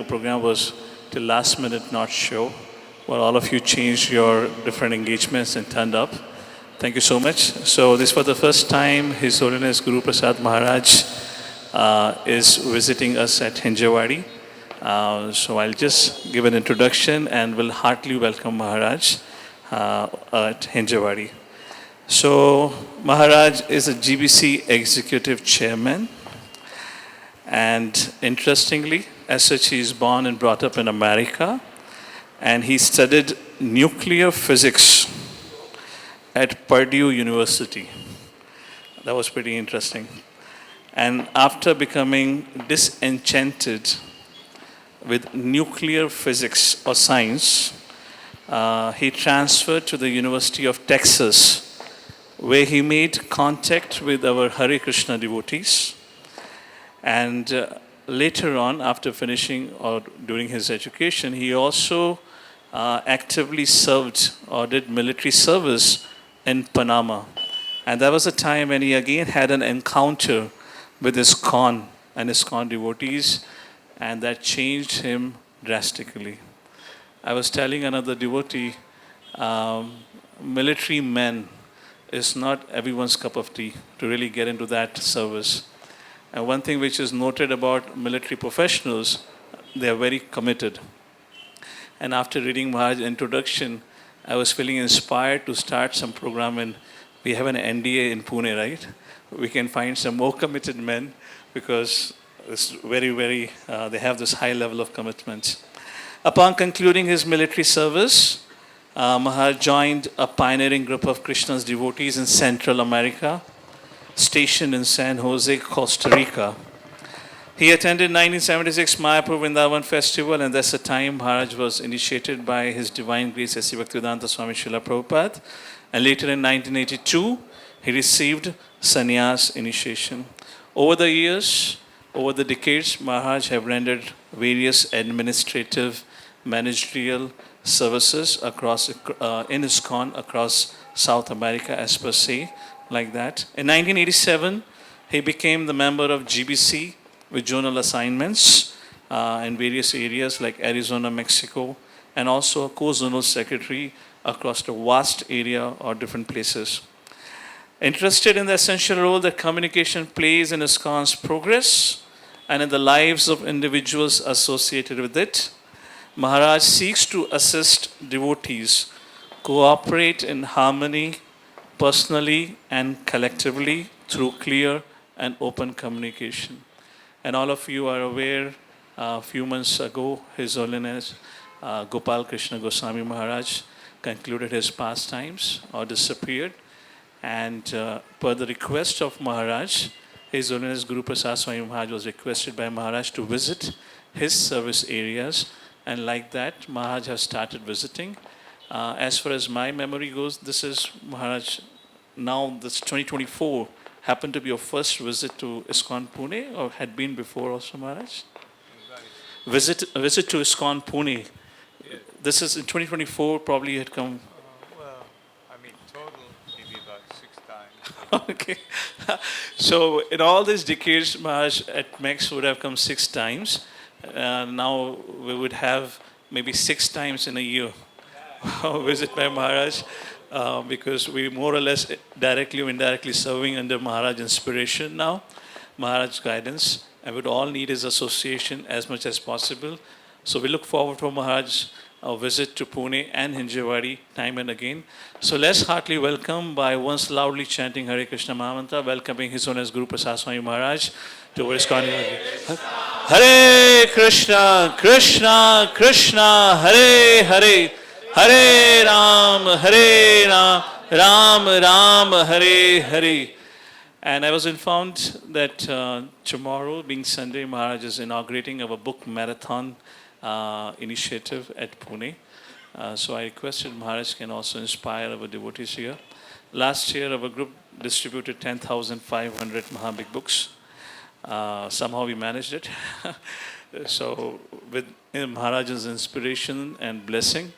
program was till last minute not sure. Well, all of you changed your different engagements and turned up. Thank you so much. So this for the first time, His Holiness Guru Prasad Maharaj is visiting us at Hinjawadi. So I'll just give an introduction and will heartily welcome Maharaj at Hinjawadi. So Maharaj is a GBC Executive Chairman, and interestingly, as such, he is born and brought up in America, and he studied nuclear physics at Purdue University. That was pretty interesting. And after becoming disenchanted with nuclear physics or science, he transferred to the University of Texas, where he made contact with our Hare Krishna devotees. And later on, after finishing or during his education, he also actively served or did military service in Panama. And that was a time when he again had an encounter with ISKCON and ISKCON devotees, and that changed him drastically. I was telling another devotee, military men is not everyone's cup of tea to really get into that service. And one thing which is noted about military professionals, they are very committed. And after reading Maharaj's introduction, I was feeling inspired to start some program, and we have an NDA in Pune, right? We can find some more committed men because it's very, they have this high level of commitment. Upon concluding his military service, Maharaj joined a pioneering group of Krishna's devotees in Central America, stationed in San Jose, Costa Rica. He attended 1976 Mayapur Vrindavan Festival, and that's the time Maharaj was initiated by His Divine Grace A.C. Bhaktivedanta Swami Srila Prabhupada. And later in 1982, he received sannyas initiation. Over the years, over the decades, Maharaj have rendered various administrative, managerial services across in ISKCON across South America, as per se, like that. In 1987, he became the member of GBC with zonal assignments in various areas like Arizona, Mexico, and also a co-zonal secretary across the vast area or different places. Interested in the essential role that communication plays in ISKCON's progress and in the lives of individuals associated with it, Maharaj seeks to assist devotees cooperate in harmony, personally and collectively, through clear and open communication. And all of you are aware, a few months ago, His Holiness Gopal Krishna Goswami Maharaj concluded his pastimes or disappeared. And per the request of Maharaj, His Holiness Guru Prasad Swami Maharaj was requested by Maharaj to visit his service areas. And like that, Maharaj has started visiting. As far as my memory goes, this is Maharaj, now this 2024, happened to be your first visit to ISKCON Pune, or had been before also, Maharaj? Visit to ISKCON Pune. Yeah. This is in 2024, probably you had come. Well, I mean, total, maybe about 6 times. Okay. So in all these decades, Maharaj at max would have come 6 times. Now we would have maybe 6 times in a year visit by Maharaj, because we more or less directly or indirectly serving under Maharaj inspiration now, Maharaj guidance, and we'd all need his association as much as possible. So we look forward to Maharaj's visit to Pune and Hinjawadi time and again. So let's heartily welcome, by once loudly chanting Hare Krishna Mahamantra, welcoming His Holiness Guru Prasad Swami Maharaj to our ISKCON. Hare Krishna, Krishna Krishna, Hare Hare, Hare Ram, Ram Ram, Hare Hare. And I was informed that tomorrow, being Sunday, Maharaj is inaugurating our book marathon initiative at Pune. So I requested Maharaj can also inspire our devotees here. Last year, our group distributed 10,500 Mahabig books. Somehow we managed it. So with Maharaj's inspiration and blessing,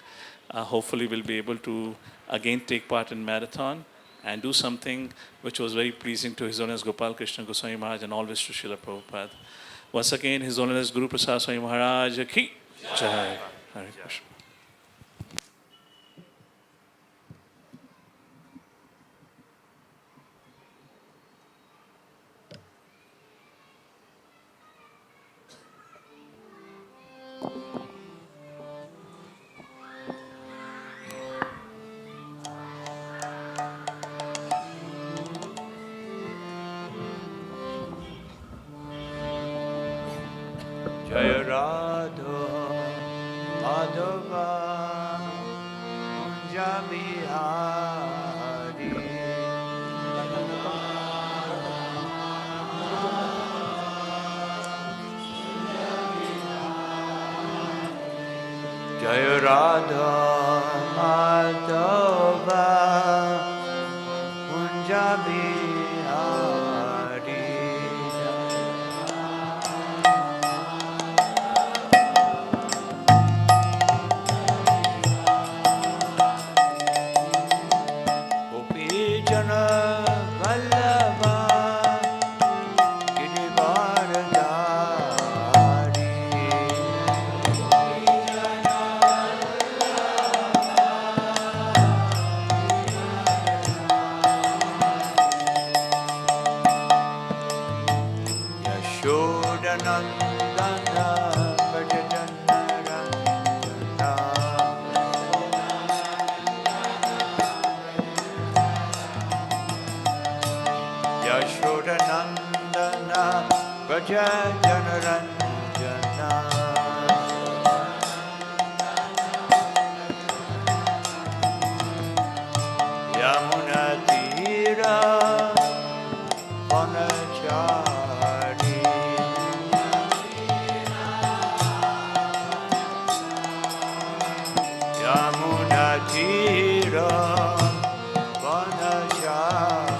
hopefully we'll be able to again take part in marathon and do something which was very pleasing to His Holiness Gopal Krishna Goswami Maharaj and always to Srila Prabhupada. Once again, His Holiness Guru Prasad Swami Maharaj ki Jai. Hare Krishna. Jaya Radha Madhava Kunja Bihari Jaya Radha Madhava Kunja Bihari Jana Vallabha Girivaradhari Yashodanandana Vajajanarandana Yashodanandana Braja Janaranjana Yamuna Tira Vanachari Yamuna Tira Vanachari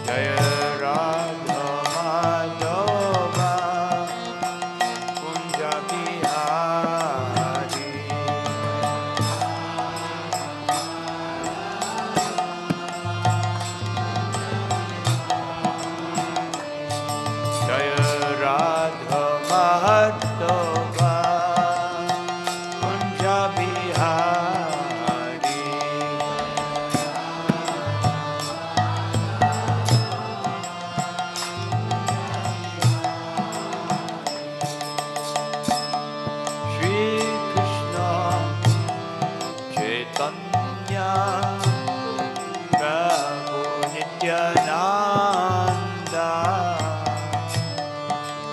Jaya Radha Madhava Kunja Bihari Jaya Radha Madhava Kunja Bihari Shri Krishna Chaitanya Prabhu Nityananda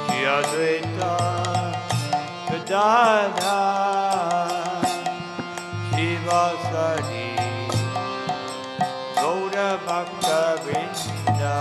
Shri Advaita Gadadhar Shivasari Gaura Bhakta Vrinda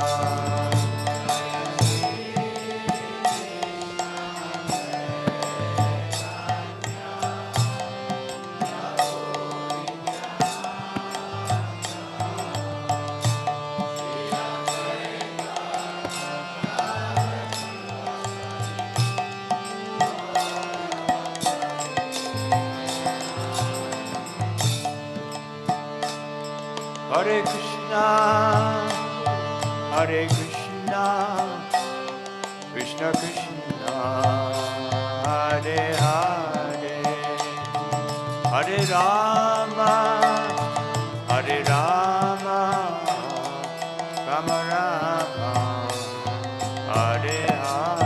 Hare Krishna, Hare Krishna, Krishna Krishna, Hare Hare, Hare Rama, Hare Rama, Rama Rama, Hare Hare.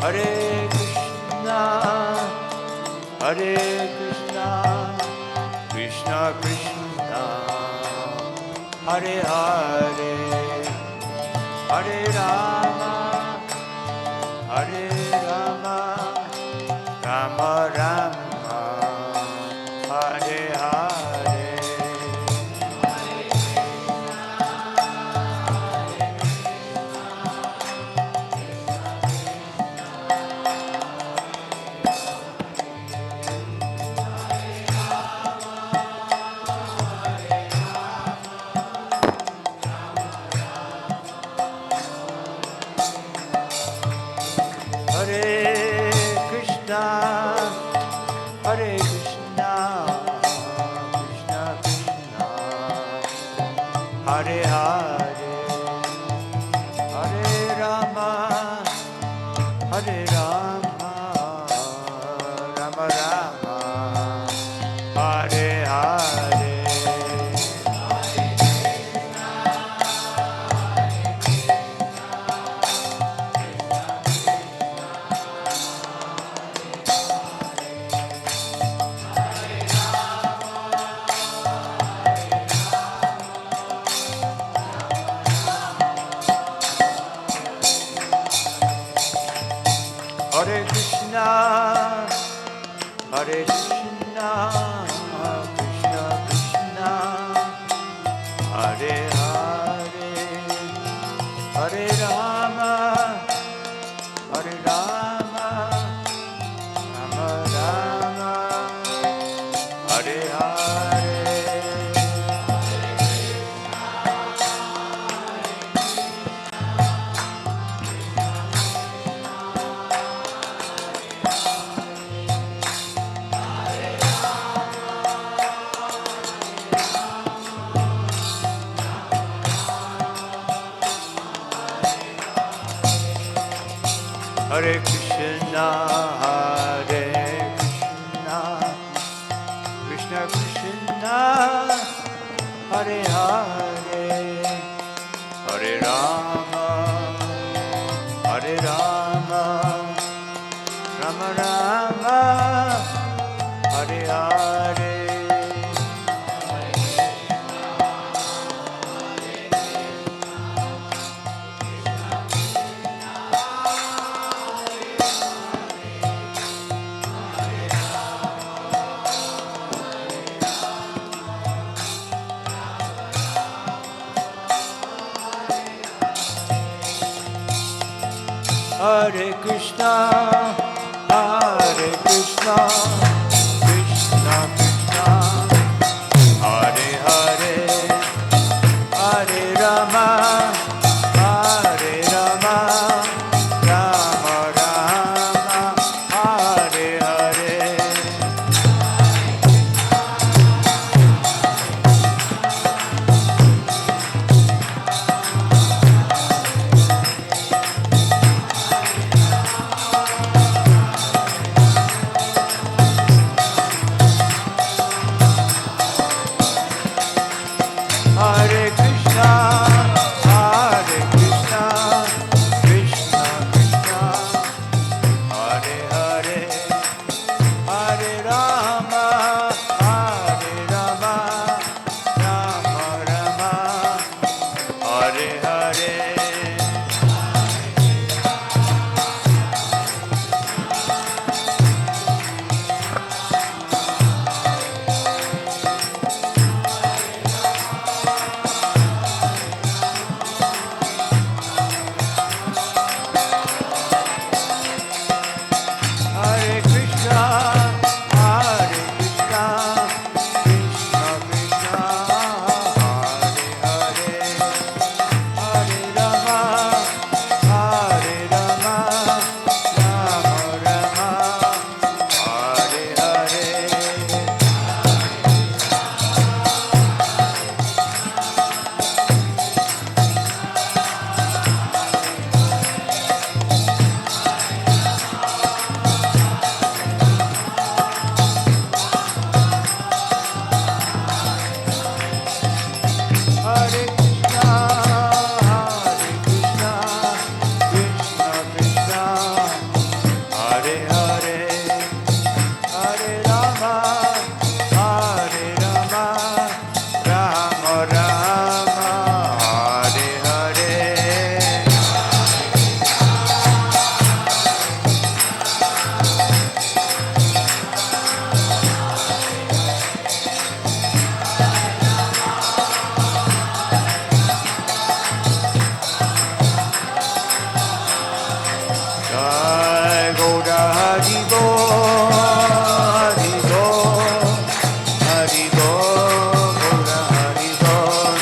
Hare Krishna, Hare Krishna, Krishna Krishna, Hare Hare, Hare Rama, Hare Rama, Rama Rama, Hare Hare. Hare Krishna, Krishna Krishna, Hare Hare, Hare Rama, Hare Rama, Rama Rama, Hare Hare. Hare Krishna, Hare Krishna, Krishna Krishna, Hare Hare, Hare Rama, Hare Rama, Rama Rama, Hare Hare. Hare Krishna, Hare Krishna, Krishna Krishna, Hare Hare, Hare Rama, Hare Rama, Rama Rama, Hare Hare. Hare Krishna, Hare Krishna, Krishna Krishna, Hare Hare, Hare Rama, Hare Rama, Rama Rama, Hare Hare. Hare Krishna, Hare Krishna, Krishna Krishna, Hare Hare, Hare Rama, Hare Rama, Rama Rama, Hare Hare. Hare Krishna, Hare Krishna, Krishna Krishna, Hare Hare, Hare Rama, Hare Rama, Rama Rama, Hare Hare. Jai Gaura Hari Bol, Hari Bol, Hari Bol, Gaura Hari Bol.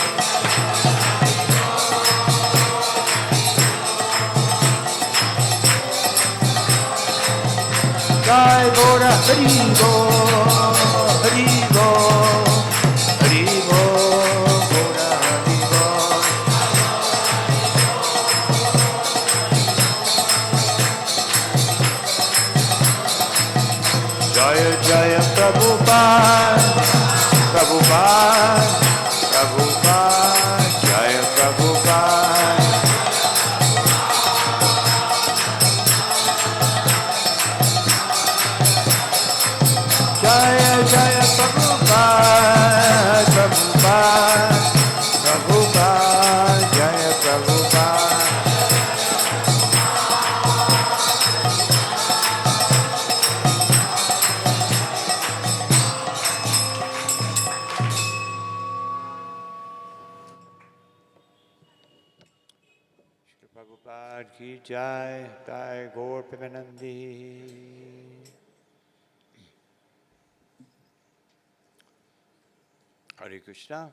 Jai Gaura Hari Bol, Hari Bol, Hari Bol, Gaura Hari Bol. Jaya Jaya Prabhupada, Prabhupada, Prabhupada, Jaya Prabhupada. Jaya Jaya Prabhupada, Prabhupada, Prabhupada, Jaya Prabhupada. ki jai, Jai Gaur Premanandi. Hare Krishna.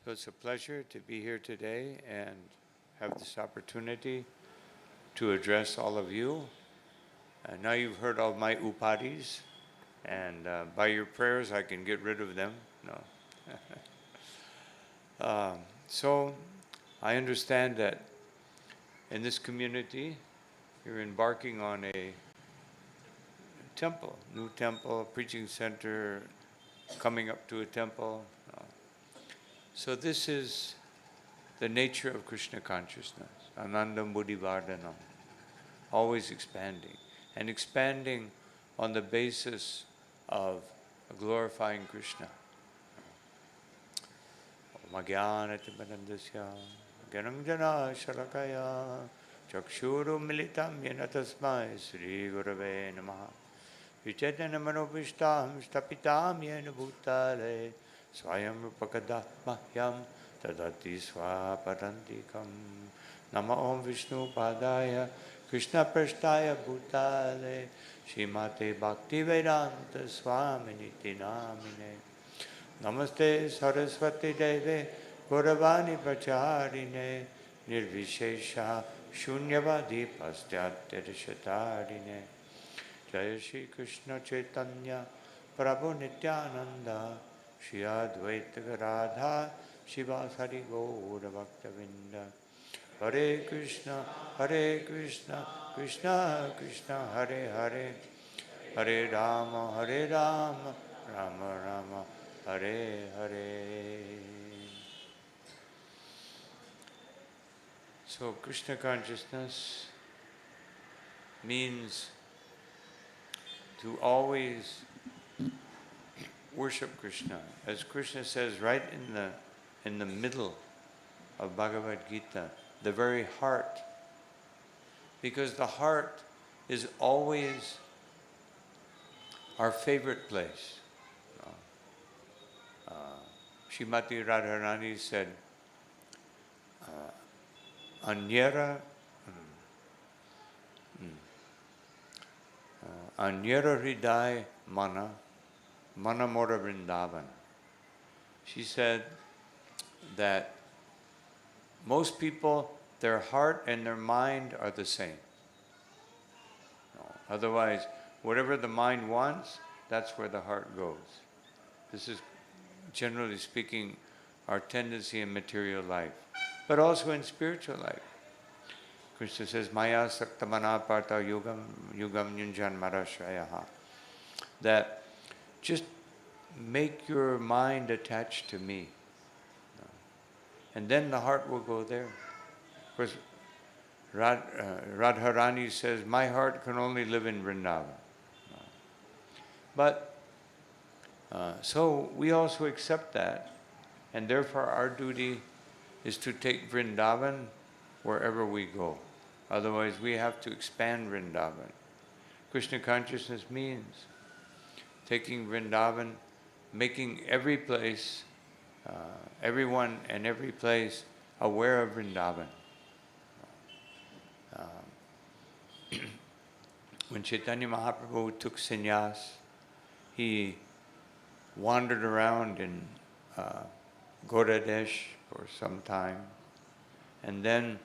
So it's a pleasure to be here today and have this opportunity to address all of you. Now you've heard all my upadis, and by your prayers I can get rid of them. No. So I understand that in this community you're embarking on a temple, new temple, preaching center, coming up to a temple. So this is the nature of Krishna consciousness, Anandam Buddhivardhanam, always expanding, and expanding on the basis of glorifying Krishna. Om Jnanatimirandasya Gyanam Jana Shalakaya Chakshuru Militam Yena Tasmai Sri Gurave Namaha Vichaitanya Manopishtam Stapitam Yena Bhutale Swayam Rupakadathmahyam Tadati Swaparantikam Nama Om Vishnu Padaya Krishna Prashtaya Bhutale Shrimate Bhakti Vedanta Swami Niti Namine Namaste Saraswati Deve Gauravani Pracharine Nirvishesha Shunyavadi Pastyatyarishatarine Jaya Shri Krishna Chaitanya Prabhu Nityananda Shri Advaita Radha Shivasari Gaura Bhaktavinda Hare Krishna Krishna Krishna Hare Hare Hare Rama Rama Rama Hare Hare. So Krishna consciousness means to always worship Krishna. As Krishna says right in the middle of Bhagavad Gita, the very heart. Because the heart is always our favorite place. Srimati Radharani said, Anyara Hriday Mana Mora Vrindavan. She said that most people, their heart and their mind are the same. No. Otherwise, whatever the mind wants, that's where the heart goes. This is, generally speaking, our tendency in material life, but also in spiritual life. Krishna says, Maya Saktamana Partha Yugam Yunjan Marashrayaha. That just make your mind attached to me. And then the heart will go there. Of course, Radharani says, my heart can only live in Vrindavan. But, so we also accept that. And therefore our duty is to take Vrindavan wherever we go. Otherwise we have to expand Vrindavan. Krishna consciousness means taking Vrindavan, making every place, everyone and every place aware of Vrindavan. When Chaitanya Mahaprabhu took sannyas, he wandered around in Gauradesh for some time, and then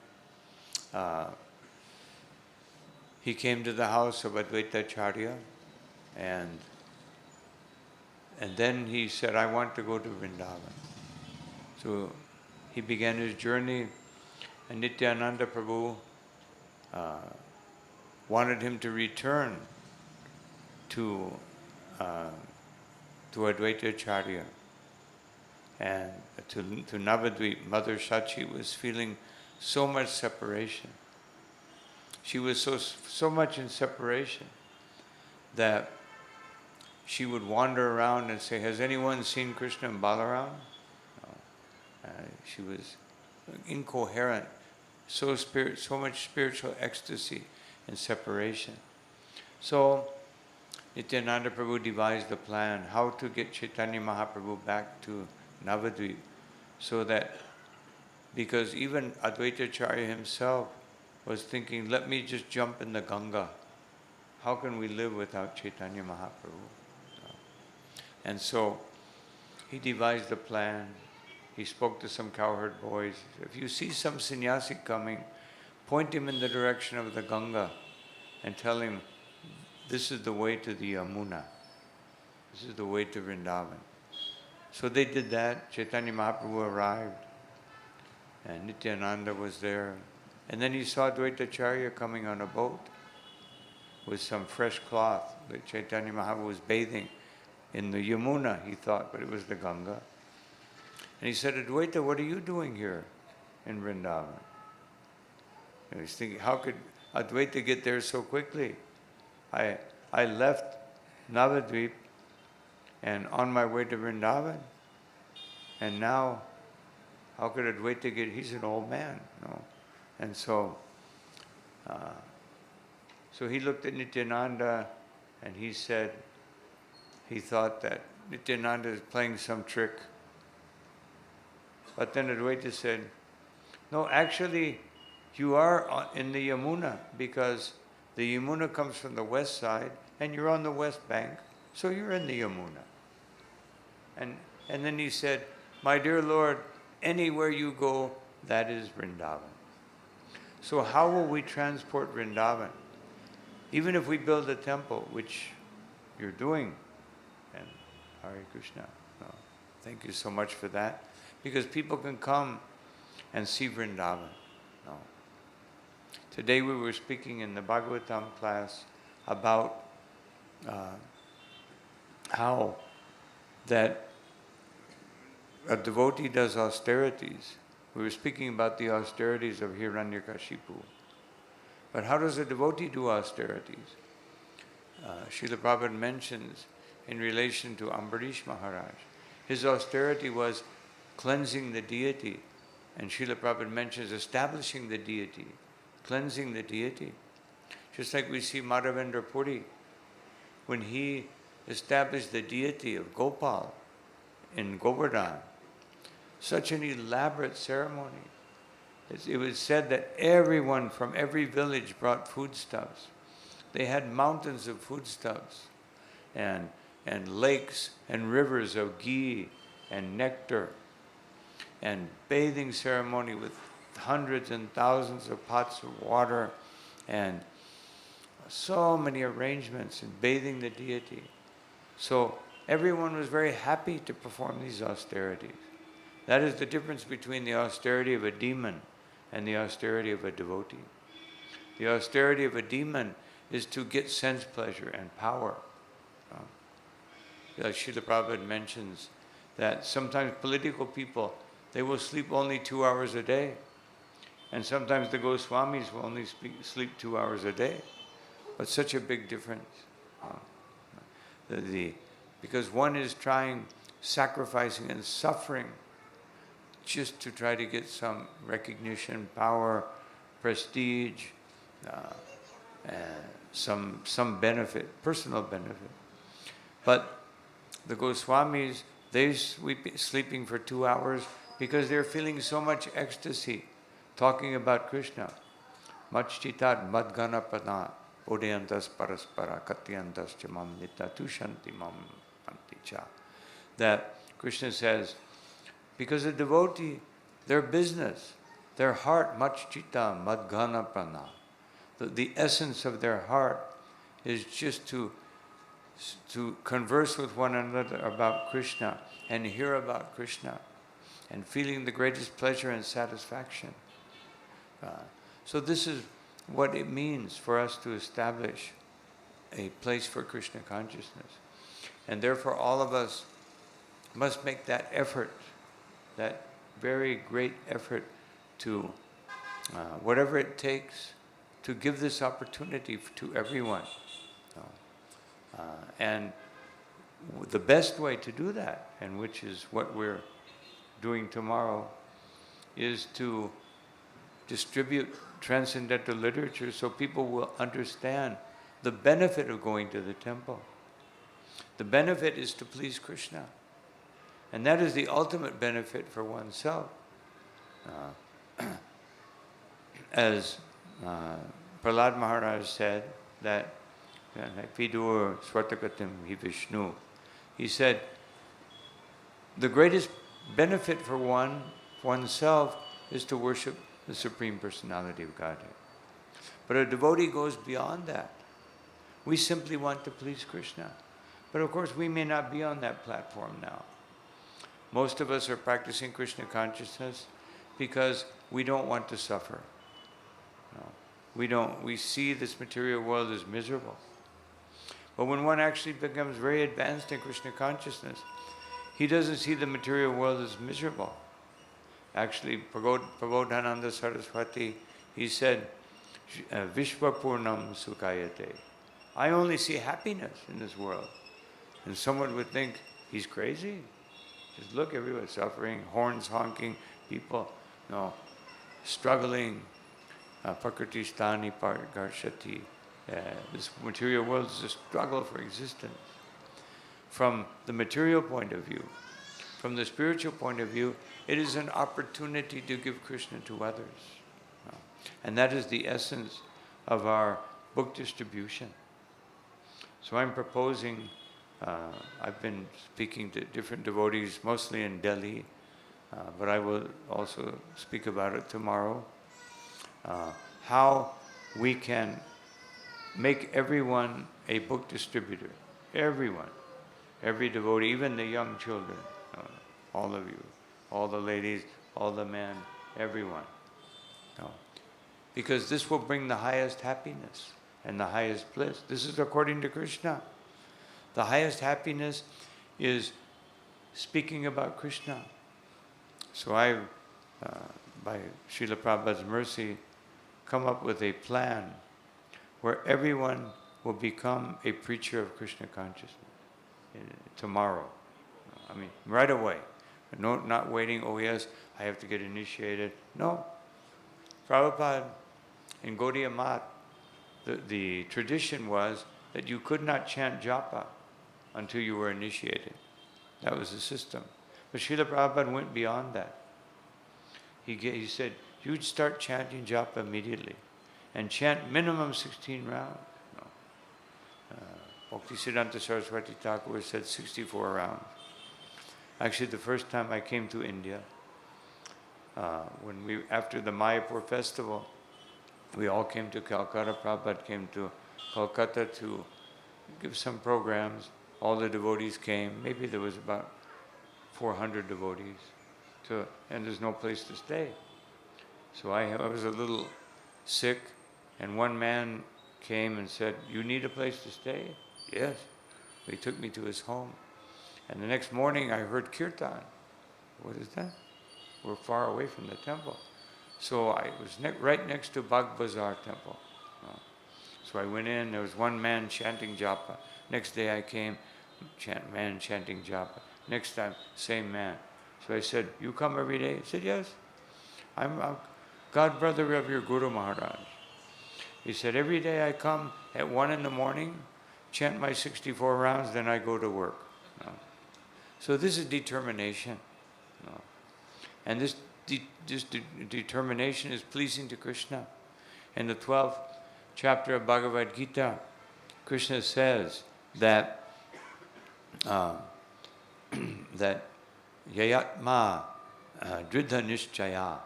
he came to the house of Advaita Acharya, and then he said, I want to go to Vrindavan. So he began his journey, and Nityananda Prabhu wanted him to return to Advaita Acharya and to Navadvip. Mother Shachi was feeling so much separation. She was so much in separation that she would wander around and say, has anyone seen Krishna and Balaram? No. She was incoherent, so much spiritual ecstasy and separation. So Nityananda Prabhu devised a plan how to get Chaitanya Mahaprabhu back to Navadvip so that because even Advaitacharya himself was thinking, let me just jump in the Ganga. How can we live without Chaitanya Mahaprabhu? And so he devised a plan. He spoke to some cowherd boys. If you see some sannyasi coming, point him in the direction of the Ganga and tell him, this is the way to the Yamuna. This is the way to Vrindavan. So they did that. Chaitanya Mahaprabhu arrived and Nityananda was there. And then he saw Advaitacharya coming on a boat with some fresh cloth. That Chaitanya Mahaprabhu was bathing in the Yamuna, he thought, but it was the Ganga. And he said, Advaita, what are you doing here in Vrindavan? And he's thinking, how could Advaita get there so quickly? I left Navadvip and on my way to Vrindavan. And now, how could Advaita get, he's an old man, you know. And so he looked at Nityananda and he said, he thought that Nityananda is playing some trick. But then Advaita said, no, actually, you are in the Yamuna because the Yamuna comes from the west side and you're on the west bank, so you're in the Yamuna. And then he said, my dear Lord, anywhere you go, that is Vrindavan. So how will we transport Vrindavan? Even if we build a temple, which you're doing, and Hare Krishna, no, thank you so much for that, because people can come and see Vrindavan. No. Today we were speaking in the Bhagavatam class about how that a devotee does austerities. We were speaking about the austerities of Hiranyakashipu. But how does a devotee do austerities? Srila Prabhupada mentions in relation to Ambarish Maharaj, his austerity was cleansing the deity. And Srila Prabhupada mentions establishing the deity, cleansing the deity. Just like we see Madhavendra Puri, when he established the deity of Gopal in Govardhan, such an elaborate ceremony. It was said that everyone from every village brought foodstuffs. They had mountains of foodstuffs and lakes and rivers of ghee and nectar and bathing ceremony with hundreds and thousands of pots of water and so many arrangements in bathing the deity. So everyone was very happy to perform these austerities. That is the difference between the austerity of a demon and the austerity of a devotee. The austerity of a demon is to get sense pleasure and power. Like Srila Prabhupada mentions that sometimes political people, they will sleep only 2 hours a day. And sometimes the Goswamis will only sleep 2 hours a day. But such a big difference. Because one is sacrificing and suffering just to try to get some recognition, power, prestige, some benefit, personal benefit. But the Goswamis, they're sleeping for 2 hours because they're feeling so much ecstasy talking about Krishna. Machchitat madganapada odayantas paraspara katyantas chamam nita tushanti mam anticha. That Krishna says, because a devotee, their business, their heart, machchita madganaprana, the essence of their heart is just to converse with one another about Krishna and hear about Krishna and feeling the greatest pleasure and satisfaction. So this is what it means for us to establish a place for Krishna consciousness. And therefore all of us must make that effort, that very great effort to, whatever it takes, to give this opportunity to everyone. And the best way to do that, and which is what we're doing tomorrow, is to distribute transcendental literature so people will understand the benefit of going to the temple. The benefit is to please Krishna. And that is the ultimate benefit for oneself. as Prahlad Maharaj said, that Vidur Swartakatim hi Vishnu, he said, the greatest benefit for oneself is to worship the Supreme Personality of Godhead. But a devotee goes beyond that. We simply want to please Krishna. But of course, we may not be on that platform now. Most of us are practicing Krishna consciousness because we don't want to suffer. No. We see this material world as miserable. But when one actually becomes very advanced in Krishna consciousness, he doesn't see the material world as miserable. Actually, Prabodhananda Saraswati, he said, Vishwapurnam Sukhayate. I only see happiness in this world. And someone would think, he's crazy. Just look, everyone suffering, horns honking, people, struggling. Prakriti stani garshati. This material world is a struggle for existence. From the material point of view, from the spiritual point of view, it is an opportunity to give Krishna to others. And that is the essence of our book distribution. So I'm proposing, I've been speaking to different devotees, mostly in Delhi, but I will also speak about it tomorrow, how we can make everyone a book distributor. Everyone. Every devotee, even the young children, all of you, all the ladies, all the men, everyone. Because this will bring the highest happiness and the highest bliss. This is according to Krishna. The highest happiness is speaking about Krishna. So I've, by Srila Prabhupada's mercy, come up with a plan where everyone will become a preacher of Krishna consciousness tomorrow. I mean, right away. No, not waiting, oh yes, I have to get initiated. No. Prabhupada in Gaudiya Math, the tradition was that you could not chant japa until you were initiated. That was the system. But Srila Prabhupada went beyond that. He said, you'd start chanting japa immediately and chant minimum 16 rounds. Bhaktisiddhanta Saraswati Thakur said 64 rounds. Actually, the first time I came to India, after the Mayapur festival, we all came to Calcutta. Prabhupada came to Calcutta to give some programs. All the devotees came. Maybe there was about 400 devotees. And there's no place to stay. So I was a little sick, and one man came and said, you need a place to stay? Yes. He took me to his home. And the next morning I heard kirtan. What is that? We're far away from the temple. So I was right next to Bagh Bazar temple. So I went in, there was one man chanting japa. Next day I came, man chanting japa. Next time, same man. So I said, you come every day? He said, yes. I'm a god brother of your Guru Maharaj. He said, every day I come at 1 in.the morning, chant my 64 rounds, then I go to work. So this is determination. And this determination is pleasing to Krishna. In the 12th chapter of Bhagavad Gita, Krishna says that that yayatma dridha nishchaya,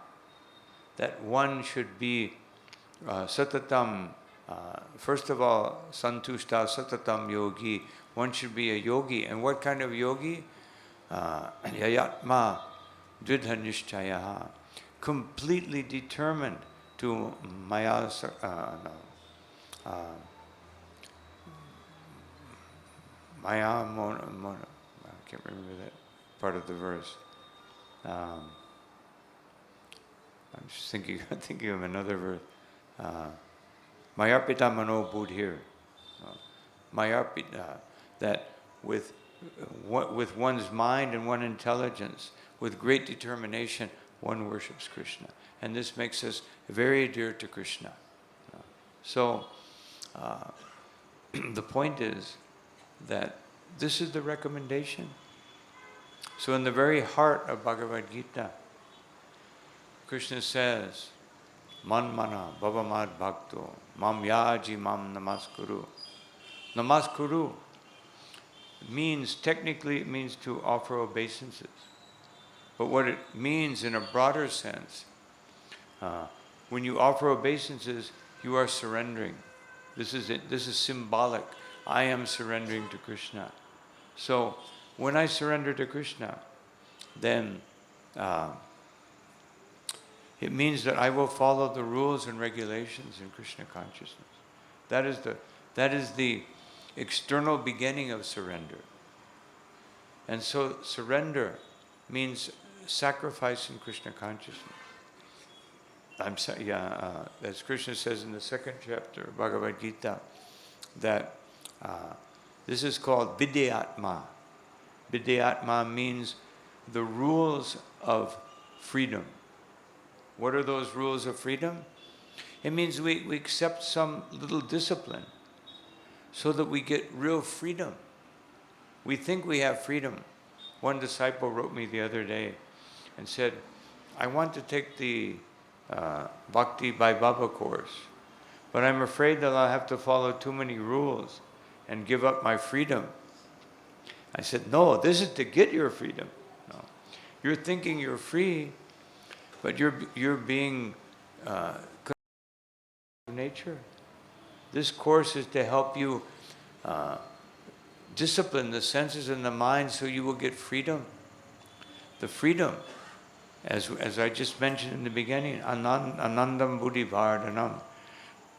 that one should be satatam, first of all, santushta satatam yogi, one should be a yogi. And what kind of yogi? Yayatma dridha nishchaya, completely determined to maya, maya mona, I can't remember that part of the verse. I'm just thinking of another verse. Mayarpita mano buddhir. Mayarpita, that with one's mind and one intelligence, with great determination, one worships Krishna. And this makes us very dear to Krishna. So, the point is that this is the recommendation. So in the very heart of Bhagavad Gita, Krishna says, Man mana bhavamad bhakto mam yaji mam namaskuru. Namaskuru means, technically it means to offer obeisances. But what it means in a broader sense, when you offer obeisances, you are surrendering. This is it. This is symbolic. I am surrendering to Krishna. So when I surrender to Krishna, then it means that I will follow the rules and regulations in Krishna consciousness. That is the external beginning of surrender. And so surrender means sacrifice in Krishna consciousness. As Krishna says in the second chapter of Bhagavad Gita, that this is called Vidyatma. Vidyatma means the rules of freedom. What are those rules of freedom? It means we accept some little discipline so that we get real freedom. We think we have freedom. One disciple wrote me the other day and said, I want to take the Bhakti by Baba course, but I'm afraid that I'll have to follow too many rules and give up my freedom. I said, no, this is to get your freedom. No. You're thinking you're free, but you're being nature. This course is to help you discipline the senses and the mind so you will get freedom. The freedom, as I just mentioned in the beginning, anandam buddhi vardhanam,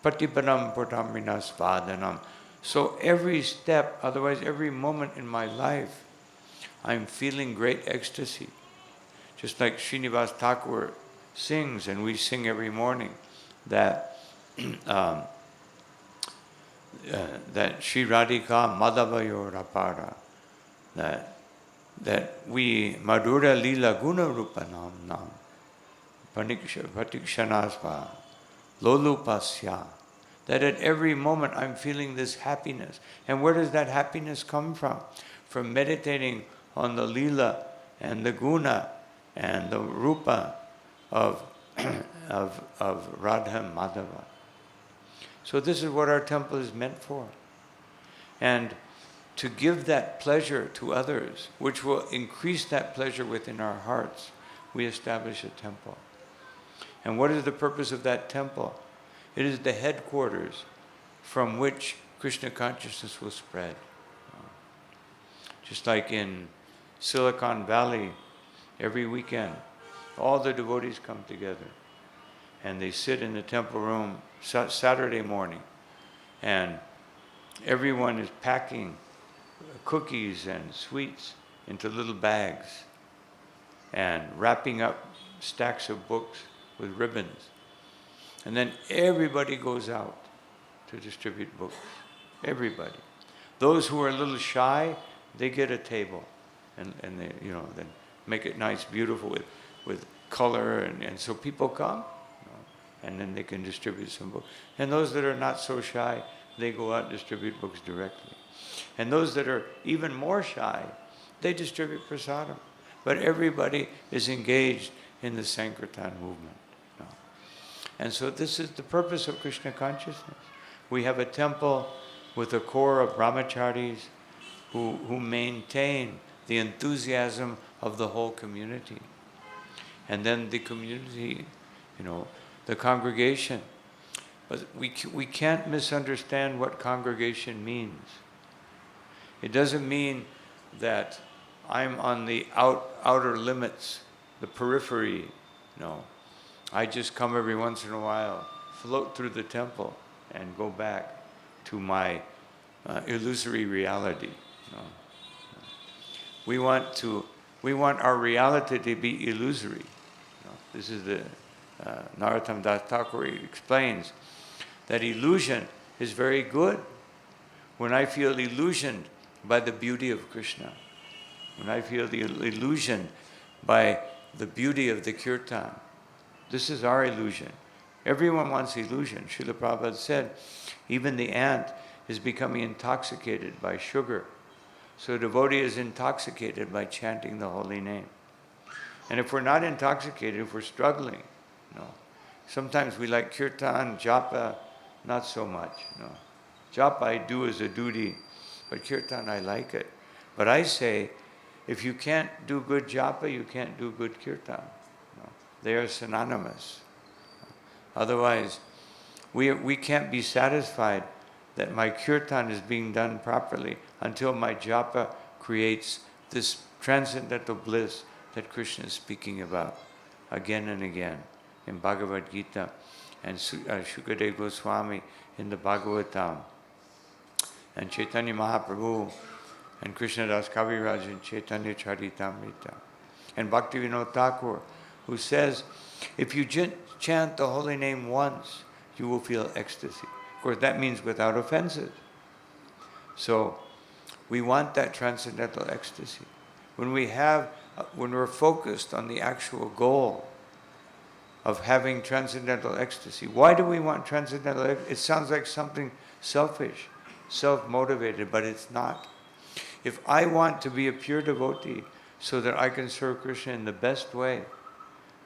patipanam putamrina svadhanam. So every step, otherwise every moment in my life, I'm feeling great ecstasy. Just like Srinivas Thakur sings, and we sing every morning, that that Shri Radhika Madhavayo Rapara, that we Madhura Lila Guna Rupanam Nam Patikshanasva Lolupasya, that at every moment I'm feeling this happiness. And where does that happiness come from? From meditating on the Lila and the Guna and the Rupa of Radha and Madhava. So this is what our temple is meant for. And to give that pleasure to others, which will increase that pleasure within our hearts, we establish a temple. And what is the purpose of that temple? It is the headquarters from which Krishna consciousness will spread. Just like in Silicon Valley, every weekend, all the devotees come together and they sit in the temple room Saturday morning, and everyone is packing cookies and sweets into little bags and wrapping up stacks of books with ribbons. And then everybody goes out to distribute books. Everybody. Those who are a little shy, they get a table, and they, then make it nice, beautiful with color, and so people come, and then they can distribute some books. And those that are not so shy, they go out and distribute books directly. And those that are even more shy, they distribute prasadam. But everybody is engaged in the Sankirtan movement. And so this is the purpose of Krishna consciousness. We have a temple with a core of brahmacharis who maintain the enthusiasm of the whole community. And then the community, the congregation. But we can't misunderstand what congregation means. It doesn't mean that I'm on the outer limits, the periphery. No. I just come every once in a while, float through the temple, and go back to my illusory reality. No. We want our reality to be illusory. This is the Narottam Das Thakur explains that illusion is very good. When I feel illusioned by the beauty of Krishna, when I feel the illusion by the beauty of the kirtan, this is our illusion. Everyone wants illusion. Srila Prabhupada said, even the ant is becoming intoxicated by sugar. So a devotee is intoxicated by chanting the holy name. And if we're not intoxicated, if we're struggling, No. Sometimes we like kirtan, japa, not so much. No. Japa I do as a duty, but kirtan I like it. But I say, if you can't do good japa, you can't do good kirtan. No. They are synonymous. Otherwise, we can't be satisfied that my kirtan is being done properly until my japa creates this transcendental bliss that Krishna is speaking about again and again in Bhagavad Gita and Shukadeva Swami in the Bhagavatam and Chaitanya Mahaprabhu and Krishnadas Kaviraj in Chaitanya Charitamrita and Bhaktivinoda Thakur, who says, if you chant the holy name once, you will feel ecstasy. Of course, that means without offenses. So, we want that transcendental ecstasy. When we're focused on the actual goal of having transcendental ecstasy, why do we want transcendental ecstasy? It sounds like something selfish, self-motivated, but it's not. If I want to be a pure devotee so that I can serve Krishna in the best way,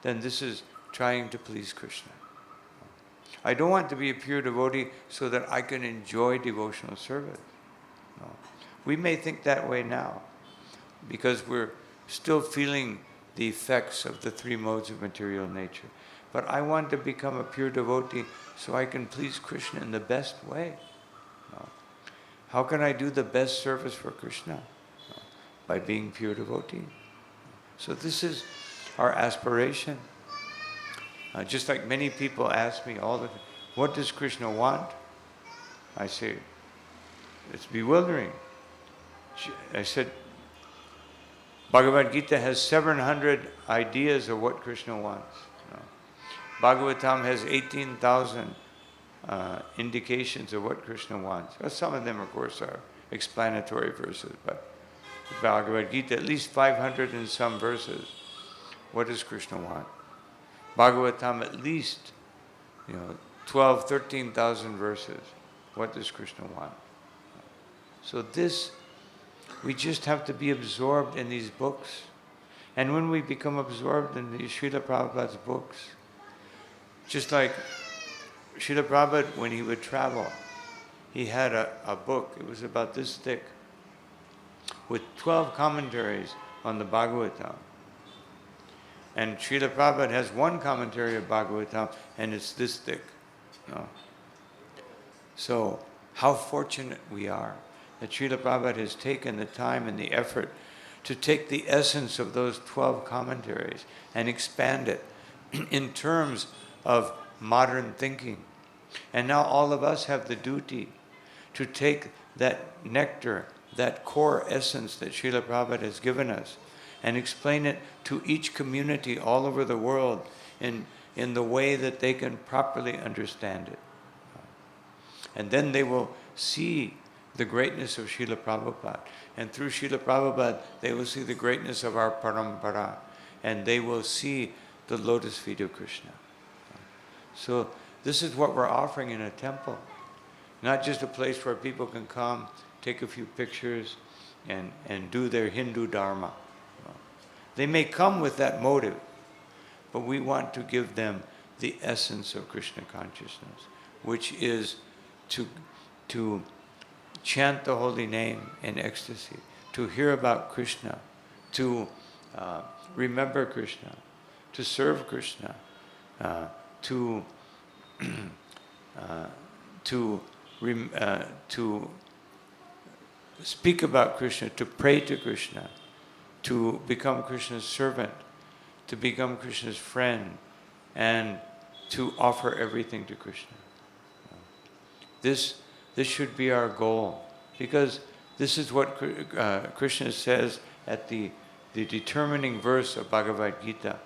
then this is trying to please Krishna. I don't want to be a pure devotee so that I can enjoy devotional service. No. We may think that way now because we're still feeling the effects of the three modes of material nature. But I want to become a pure devotee so I can please Krishna in the best way. No. How can I do the best service for Krishna? No. By being pure devotee. So this is our aspiration. Just like many people ask me all the time, what does Krishna want? I say, it's bewildering. I said, Bhagavad Gita has 700 ideas of what Krishna wants. No. Bhagavatam has 18,000 indications of what Krishna wants. Well, some of them, of course, are explanatory verses, but Bhagavad Gita, at least 500 and some verses. What does Krishna want? Bhagavatam, at least 12, 13,000 verses. What does Krishna want? So this, we just have to be absorbed in these books. And when we become absorbed in the Srila Prabhupada's books, just like Srila Prabhupada, when he would travel, he had a book, it was about this thick, with 12 commentaries on the Bhagavatam. And Srila Prabhupada has one commentary of Bhagavatam, and it's this thick. So, how fortunate we are that Srila Prabhupada has taken the time and the effort to take the essence of those 12 commentaries and expand it in terms of modern thinking. And now all of us have the duty to take that nectar, that core essence that Srila Prabhupada has given us, and explain it to each community all over the world in the way that they can properly understand it. And then they will see the greatness of Srila Prabhupada. And through Srila Prabhupada, they will see the greatness of our parampara. And they will see the lotus feet of Krishna. So this is what we're offering in a temple. Not just a place where people can come, take a few pictures, and do their Hindu dharma. They may come with that motive, but we want to give them the essence of Krishna consciousness, which is to chant the holy name in ecstasy, to hear about Krishna, to remember Krishna, to serve Krishna, to speak about Krishna, to pray to Krishna, to become Krishna's servant, to become Krishna's friend, and to offer everything to Krishna. This should be our goal, because this is what Krishna says at the determining verse of Bhagavad Gita.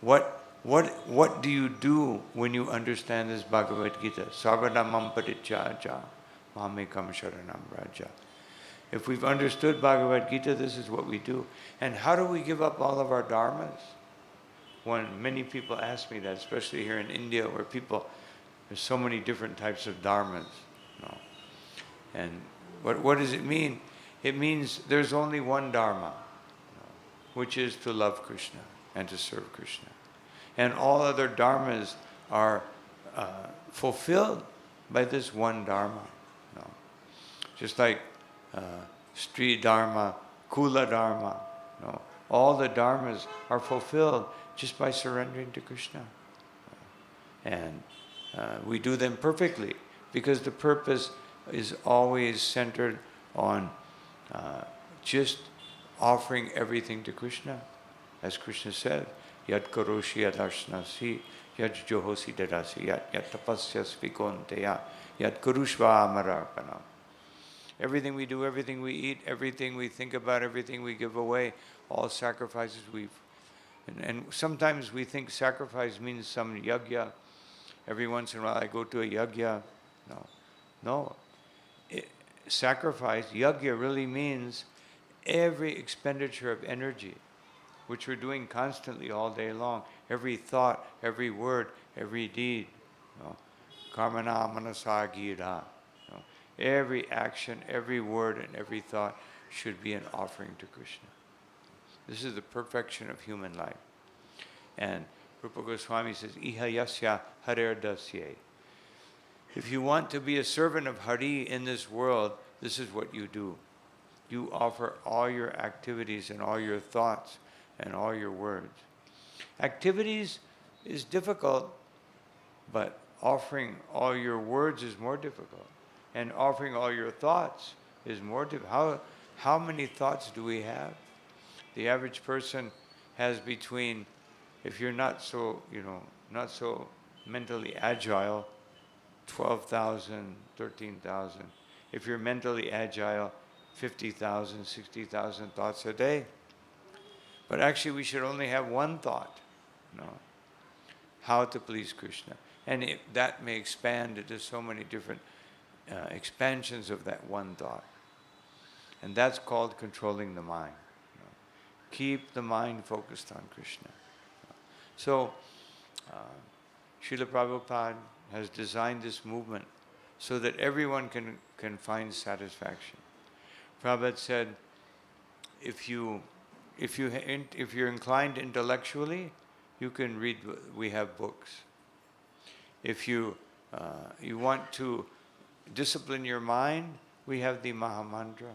What do you do when you understand this Bhagavad Gita? Sarvadhamam paticcaja mamekam sharanam raja. If we've understood Bhagavad Gita, this is what we do. And how do we give up all of our dharmas? When many people ask me that, especially here in India, where there's so many different types of dharmas. And what does it mean? It means there's only one dharma, which is to love Krishna and to serve Krishna. And all other dharmas are fulfilled by this one dharma. No. Just like Stri Dharma, Kula Dharma. No. All the dharmas are fulfilled just by surrendering to Krishna. And we do them perfectly because the purpose is always centered on just offering everything to Krishna. As Krishna said, Yat karoshi yat ashnasi, yat johosi dadasi, yat tapasyas vikonteya, yat kurushva amararpanam. Everything we do, everything we eat, everything we think about, everything we give away, all sacrifices and sometimes we think sacrifice means some yajna. Every once in a while I go to a yajna. No. Sacrifice, yajna really means every expenditure of energy, which we're doing constantly all day long. Every thought, every word, every deed. Karmana manasa gira. Every action, every word, and every thought should be an offering to Krishna. This is the perfection of human life. And Rupa Goswami says, Iha yasya harer dasye. If you want to be a servant of Hari in this world, this is what you do. You offer all your activities and all your thoughts and all your words. Activities is difficult, but offering all your words is more difficult. And offering all your thoughts is more difficult. How many thoughts do we have? The average person has between, if you're not so mentally agile, 12,000, 13,000. If you're mentally agile, 50,000, 60,000 thoughts a day. But actually we should only have one thought, how to please Krishna. And that may expand into so many different expansions of that one thought. And that's called controlling the mind. Keep the mind focused on Krishna. So, Srila Prabhupada has designed this movement so that everyone can find satisfaction. Prabhupada said, if you're inclined intellectually, you can read. We have books. If you want to discipline your mind, we have the Mahamantra.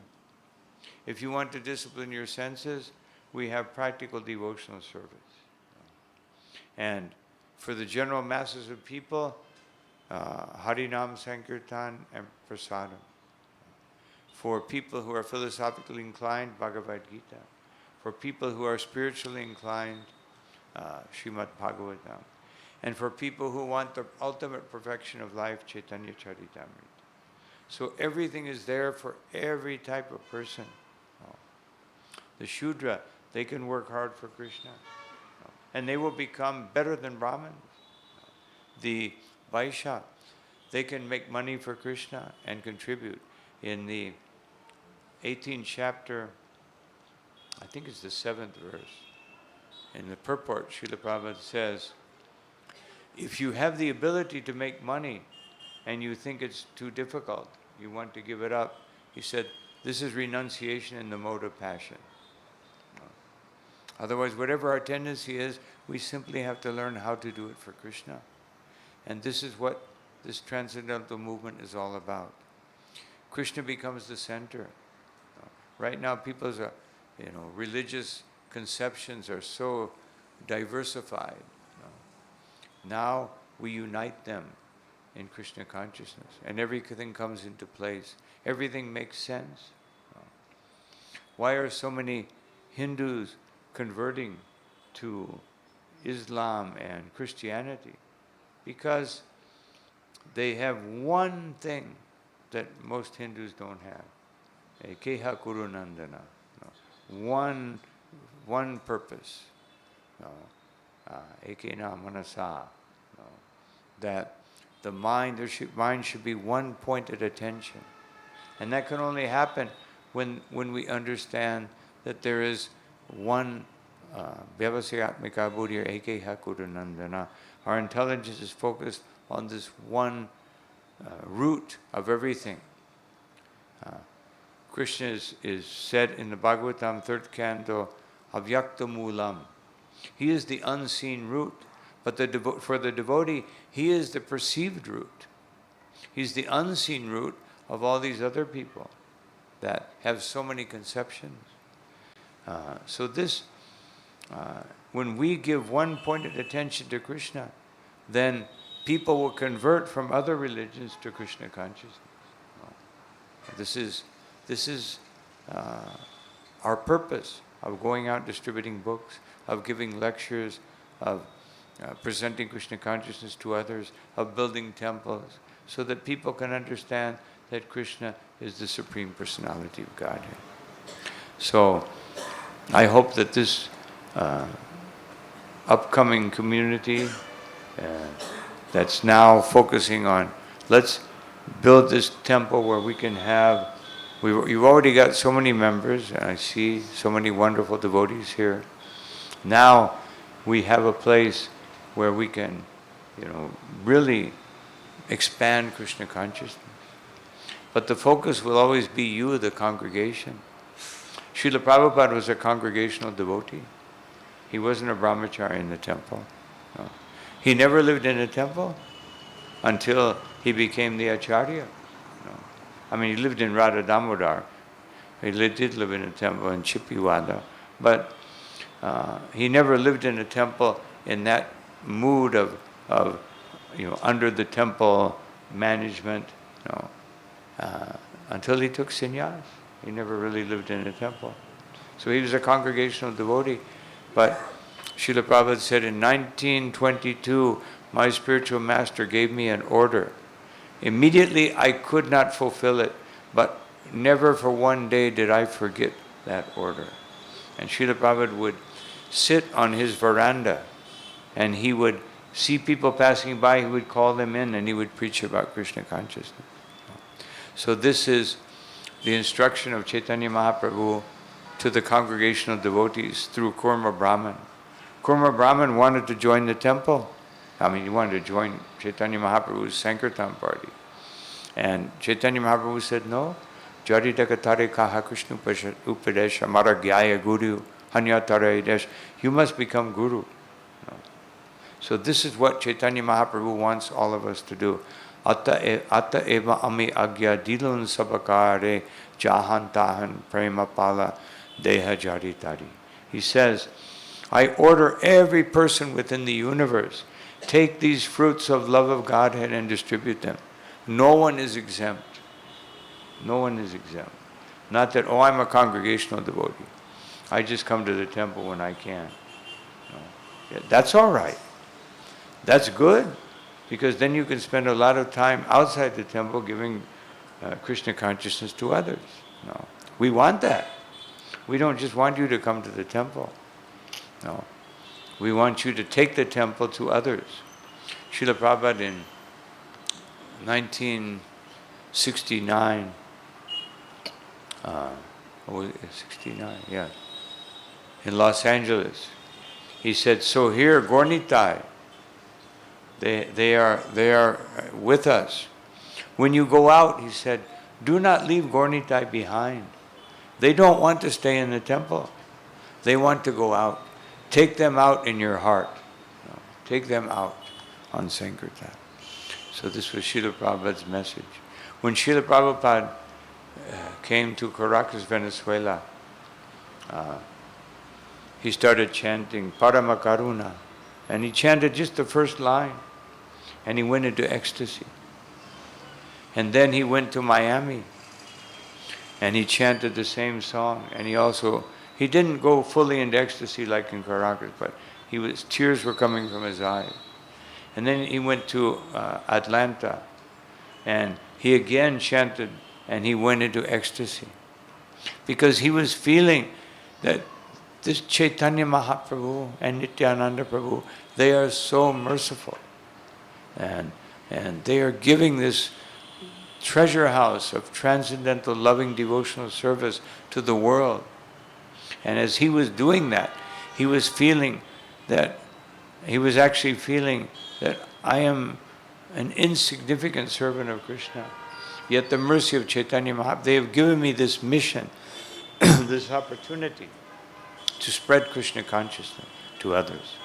If you want to discipline your senses, we have practical devotional service. And for the general masses of people, Harinam Sankirtan and Prasadam. For people who are philosophically inclined, Bhagavad Gita. For people who are spiritually inclined, Srimad Bhagavatam. And for people who want the ultimate perfection of life, Chaitanya Charitamrita. So everything is there for every type of person. The Shudra, they can work hard for Krishna. And they will become better than Brahmins. The Vaishya, they can make money for Krishna and contribute. In the 18th chapter, I think it's the 7th verse, in the purport, Srila Prabhupada says, if you have the ability to make money and you think it's too difficult, you want to give it up, he said, this is renunciation in the mode of passion. Otherwise, whatever our tendency is, we simply have to learn how to do it for Krishna. And this is what this transcendental movement is all about. Krishna becomes the center. Right now, people's religious conceptions are so diversified. Now we unite them in Krishna consciousness, and everything comes into place. Everything makes sense. Why are so many Hindus converting to Islam and Christianity? Because they have one thing that most Hindus don't have. Ekeha Kurunandana. One purpose. Ekena Manasa. That the mind should be one pointed attention. And that can only happen when we understand that there is one Vyavasayatmika Buddhi or Ekeha Kurunandana. Our intelligence is focused on this one root of everything. Krishna is said in the Bhagavatam, 3rd canto, Avyakta Moolam. He is the unseen root, But for the devotee, he is the perceived root. He's the unseen root of all these other people that have so many conceptions. So this, when we give one pointed attention to Krishna, then people will convert from other religions to Krishna consciousness. This is our purpose of going out distributing books, of giving lectures, of presenting Krishna consciousness to others, of building temples, so that people can understand that Krishna is the Supreme Personality of Godhead. So I hope that this upcoming community that's now focusing on, let's build this temple where we can have, you've already got so many members, and I see so many wonderful devotees here. Now we have a place where we can, really expand Krishna consciousness. But the focus will always be you, the congregation. Srila Prabhupada was a congregational devotee. He wasn't a brahmachari in the temple. No. He never lived in a temple until he became the acharya. No. I mean, he lived in Radha Damodar. He did live in a temple in Chippiwada. But he never lived in a temple in that mood of under the temple management. No. Until he took sannyas. He never really lived in a temple. So he was a congregational devotee. But Srila Prabhupada said in 1922, my spiritual master gave me an order. Immediately I could not fulfill it, but never for one day did I forget that order. And Srila Prabhupada would sit on his veranda and he would see people passing by, he would call them in and he would preach about Krishna consciousness. So this is the instruction of Chaitanya Mahaprabhu to the congregational devotees through Kurma Brahman. Kurma Brahman wanted to join the temple. I mean, he wanted to join Chaitanya Mahaprabhu's Sankirtan party. And Chaitanya Mahaprabhu said, no. Jari Dakatare Kaha Krishna Upadesh Amara Gyaya Guru Hanyatara Idesh. You must become Guru. No. So this is what Chaitanya Mahaprabhu wants all of us to do. Atta eva ami agya dilun sabakare jahan tahan prema pala deha jari tari. He says, I order every person within the universe, take these fruits of love of Godhead and distribute them. No one is exempt. No one is exempt. Not that, I'm a congregational devotee. I just come to the temple when I can. No. Yeah, that's all right. That's good. Because then you can spend a lot of time outside the temple giving Krishna consciousness to others. No, we want that. We don't just want you to come to the temple. No, we want you to take the temple to others. Srila Prabhupada in 1969, 69, yeah, in Los Angeles, he said, so here, Gornitai, They are with us. When you go out, he said, do not leave Gornitai behind. They don't want to stay in the temple. They want to go out. Take them out in your heart. No, take them out on Sankirtan. So this was Srila Prabhupada's message. When Srila Prabhupada came to Caracas, Venezuela, he started chanting Parama Karuna. And he chanted just the first line. And he went into ecstasy. And then he went to Miami. And he chanted the same song. And he didn't go fully into ecstasy like in Caracas, but tears were coming from his eyes. And then he went to Atlanta. And he again chanted and he went into ecstasy. Because he was feeling that this Chaitanya Mahaprabhu and Nityananda Prabhu, they are so merciful. And they are giving this treasure house of transcendental loving devotional service to the world. And as he was doing that, he was actually feeling that I am an insignificant servant of Krishna. Yet the mercy of Chaitanya Mahaprabhu, they have given me this mission, this opportunity to spread Krishna consciousness to others.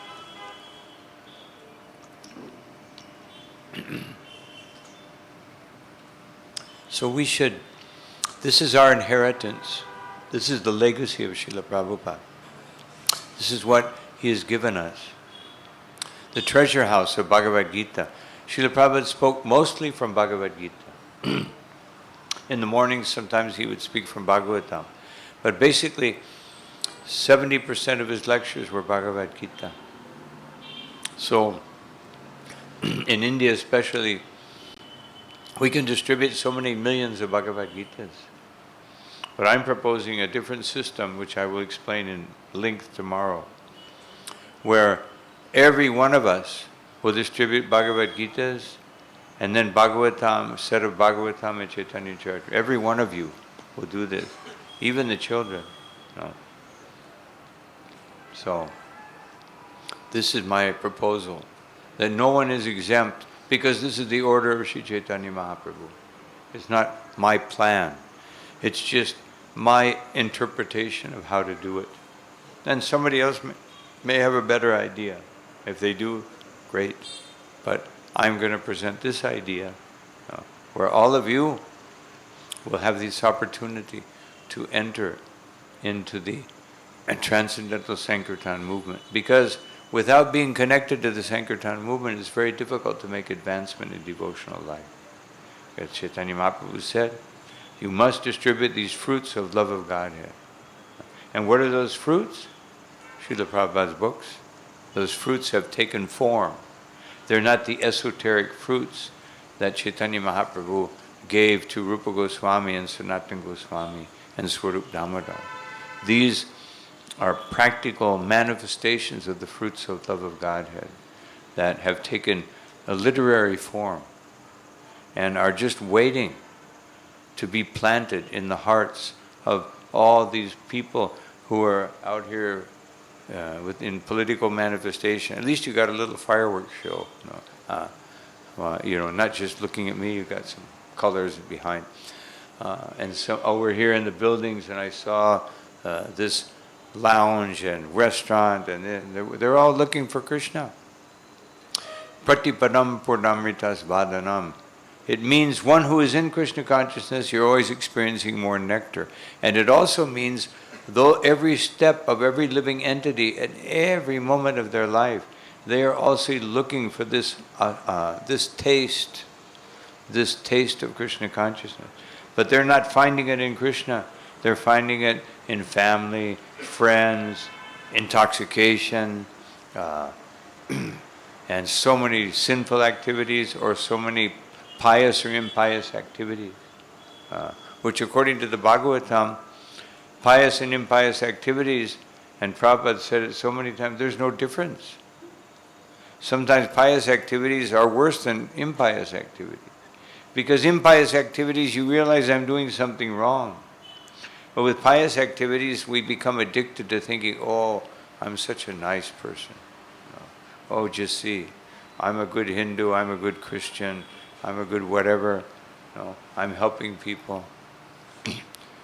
So we should, this is our inheritance. This is the legacy of Srila Prabhupada. This is what he has given us. The treasure house of Bhagavad Gita. Srila Prabhupada spoke mostly from Bhagavad Gita. In the mornings, sometimes he would speak from Bhagavatam. But basically, 70% of his lectures were Bhagavad Gita. So, in India especially, we can distribute so many millions of Bhagavad Gitas. But I'm proposing a different system, which I will explain in length tomorrow, where every one of us will distribute Bhagavad Gitas, and then Bhagavatam, set of Bhagavatam and Chaitanya Charitamrita. Every one of you will do this, even the children. No. So, this is my proposal, that no one is exempt, because this is the order of Sri Chaitanya Mahaprabhu. It's not my plan. It's just my interpretation of how to do it. And somebody else may have a better idea. If they do, great. But I'm going to present this idea where all of you will have this opportunity to enter into the transcendental Sankirtan movement. Because without being connected to the Sankirtan movement, it's very difficult to make advancement in devotional life. As Chaitanya Mahaprabhu said, you must distribute these fruits of love of Godhead. And what are those fruits? Srila Prabhupada's books. Those fruits have taken form. They're not the esoteric fruits that Chaitanya Mahaprabhu gave to Rupa Goswami and Sanatana Goswami and Swarup Damodar. These are practical manifestations of the fruits of love of Godhead that have taken a literary form and are just waiting to be planted in the hearts of all these people who are out here within political manifestation. At least you got a little fireworks show. Not just looking at me, you got some colors behind. And so we're here in the buildings, and I saw this lounge and restaurant, and they're all looking for Krishna. Pratipadam purnamritas vadanam. It means one who is in Krishna consciousness, you're always experiencing more nectar. And it also means, though every step of every living entity at every moment of their life, they are also looking for this taste of Krishna consciousness. But they're not finding it in Krishna. They're finding it in family, friends, intoxication, and so many sinful activities, or so many pious or impious activities, which according to the Bhagavatam, pious and impious activities, and Prabhupada said it so many times, there's no difference. Sometimes pious activities are worse than impious activities. Because impious activities, you realize I'm doing something wrong. But with pious activities, we become addicted to thinking, oh, I'm such a nice person. Oh, just see, I'm a good Hindu, I'm a good Christian, I'm a good whatever. I'm helping people.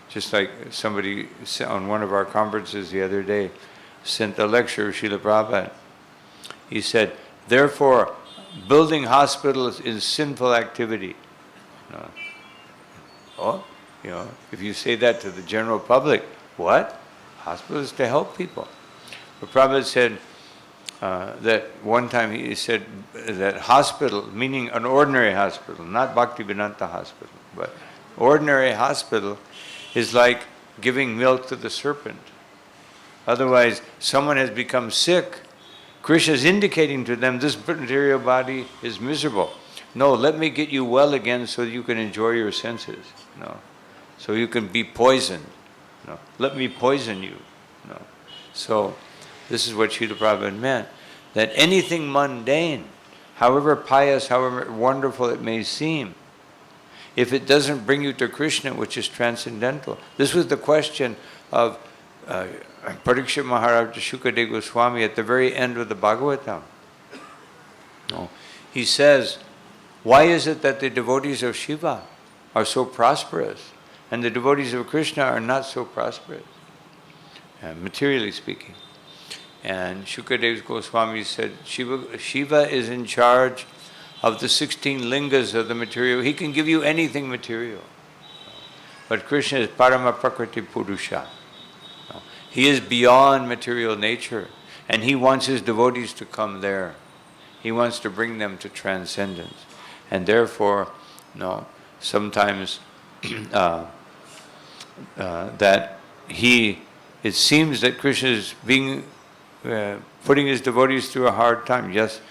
Just like somebody on one of our conferences the other day sent a lecture of Srila Prabhupada. He said, therefore, building hospitals is sinful activity. If you say that to the general public, what? Hospitals to help people. But Prabhupada said that one time he said that hospital, meaning an ordinary hospital, not Bhaktivedanta hospital, but ordinary hospital is like giving milk to the serpent. Otherwise, someone has become sick. Krishna is indicating to them, this material body is miserable. No, let me get you well again so you can enjoy your senses. No. So you can be poisoned. No. Let me poison you. No. So this is what Srila Prabhupada meant. That anything mundane, however pious, however wonderful it may seem, if it doesn't bring you to Krishna, which is transcendental. This was the question of Parikshit Maharaj to Shukadeva Goswami at the very end of the Bhagavatam. No. He says, why is it that the devotees of Shiva are so prosperous and the devotees of Krishna are not so prosperous, materially speaking? And Shukadeva Goswami said, Shiva is in charge of the 16 lingas of the material. He can give you anything material. But Krishna is Parama Prakriti Purusha. He is beyond material nature, and he wants his devotees to come there. He wants to bring them to transcendence. And therefore, sometimes that it seems that Krishna is putting his devotees through a hard time. Yes,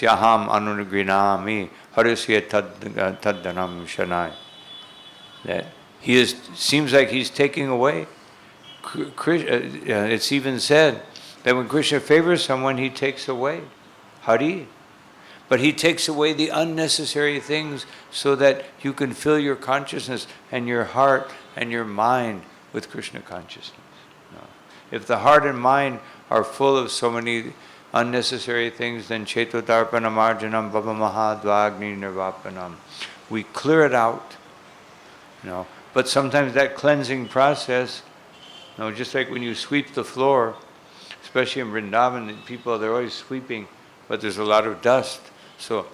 yaham anunagrinami harasya taddanam shanai. That seems like he's taking away. It's even said that when Krishna favors someone, he takes away Hari. But he takes away the unnecessary things so that you can fill your consciousness and your heart and your mind with Krishna consciousness. If the heart and mind are full of so many unnecessary things, then Chetodarpanam Arjanam Bhavamaha Dvagni Nirvapanam. We clear it out. But sometimes that cleansing process, just like when you sweep the floor, especially in Vrindavan, people, they're always sweeping, but there's a lot of dust. So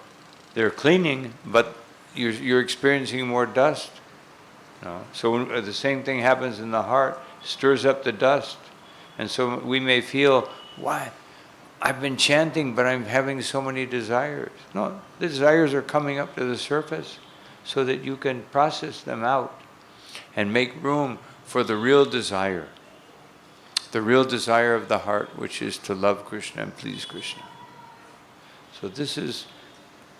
they're cleaning, but you're experiencing more dust. So the same thing happens in the heart, stirs up the dust. And so we may feel, why? I've been chanting, but I'm having so many desires. No, the desires are coming up to the surface so that you can process them out and make room for the real desire of the heart, which is to love Krishna and please Krishna. So this is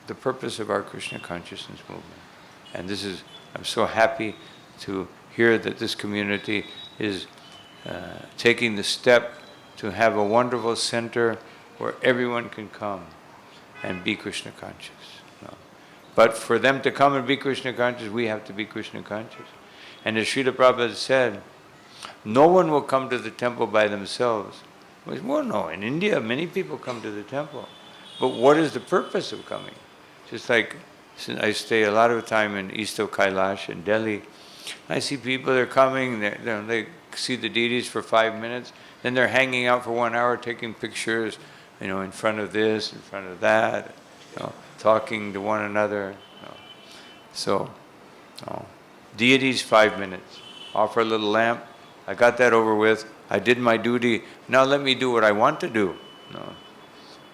the purpose of our Krishna consciousness movement. And I'm so happy to hear that this community is taking the step to have a wonderful center where everyone can come and be Krishna conscious. But for them to come and be Krishna conscious, we have to be Krishna conscious. And as Srila Prabhupada said, no one will come to the temple by themselves. Well, no, in India, many people come to the temple. But what is the purpose of coming? Just like I stay a lot of time in East of Kailash in Delhi, I see people, they're coming, they see the deities for 5 minutes, then they're hanging out for 1 hour taking pictures, in front of this, in front of that, talking to one another. So, deities 5 minutes, offer a little lamp, I got that over with, I did my duty, now let me do what I want to do.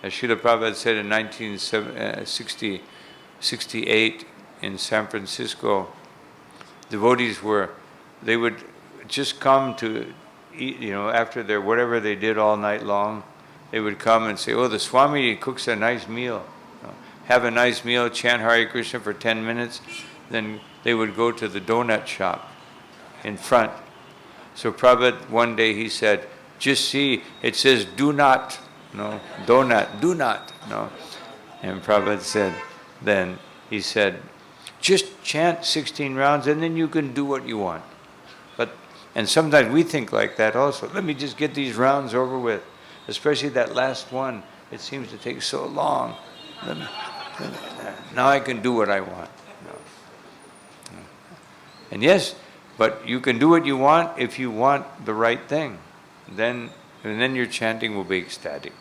As Srila Prabhupada said in 1968 in San Francisco, devotees they would just come to eat, after their whatever they did all night long, they would come and say, the Swami cooks a nice meal. Have a nice meal, chant Hare Krishna for 10 minutes, then they would go to the donut shop in front. So Prabhupada, one day he said, just see, it says do not, donut, do not, And Prabhupada said, he said, just chant 16 rounds and then you can do what you want. And sometimes we think like that also. Let me just get these rounds over with. Especially that last one, it seems to take so long. Now I can do what I want. And yes, but you can do what you want if you want the right thing. And then your chanting will be ecstatic.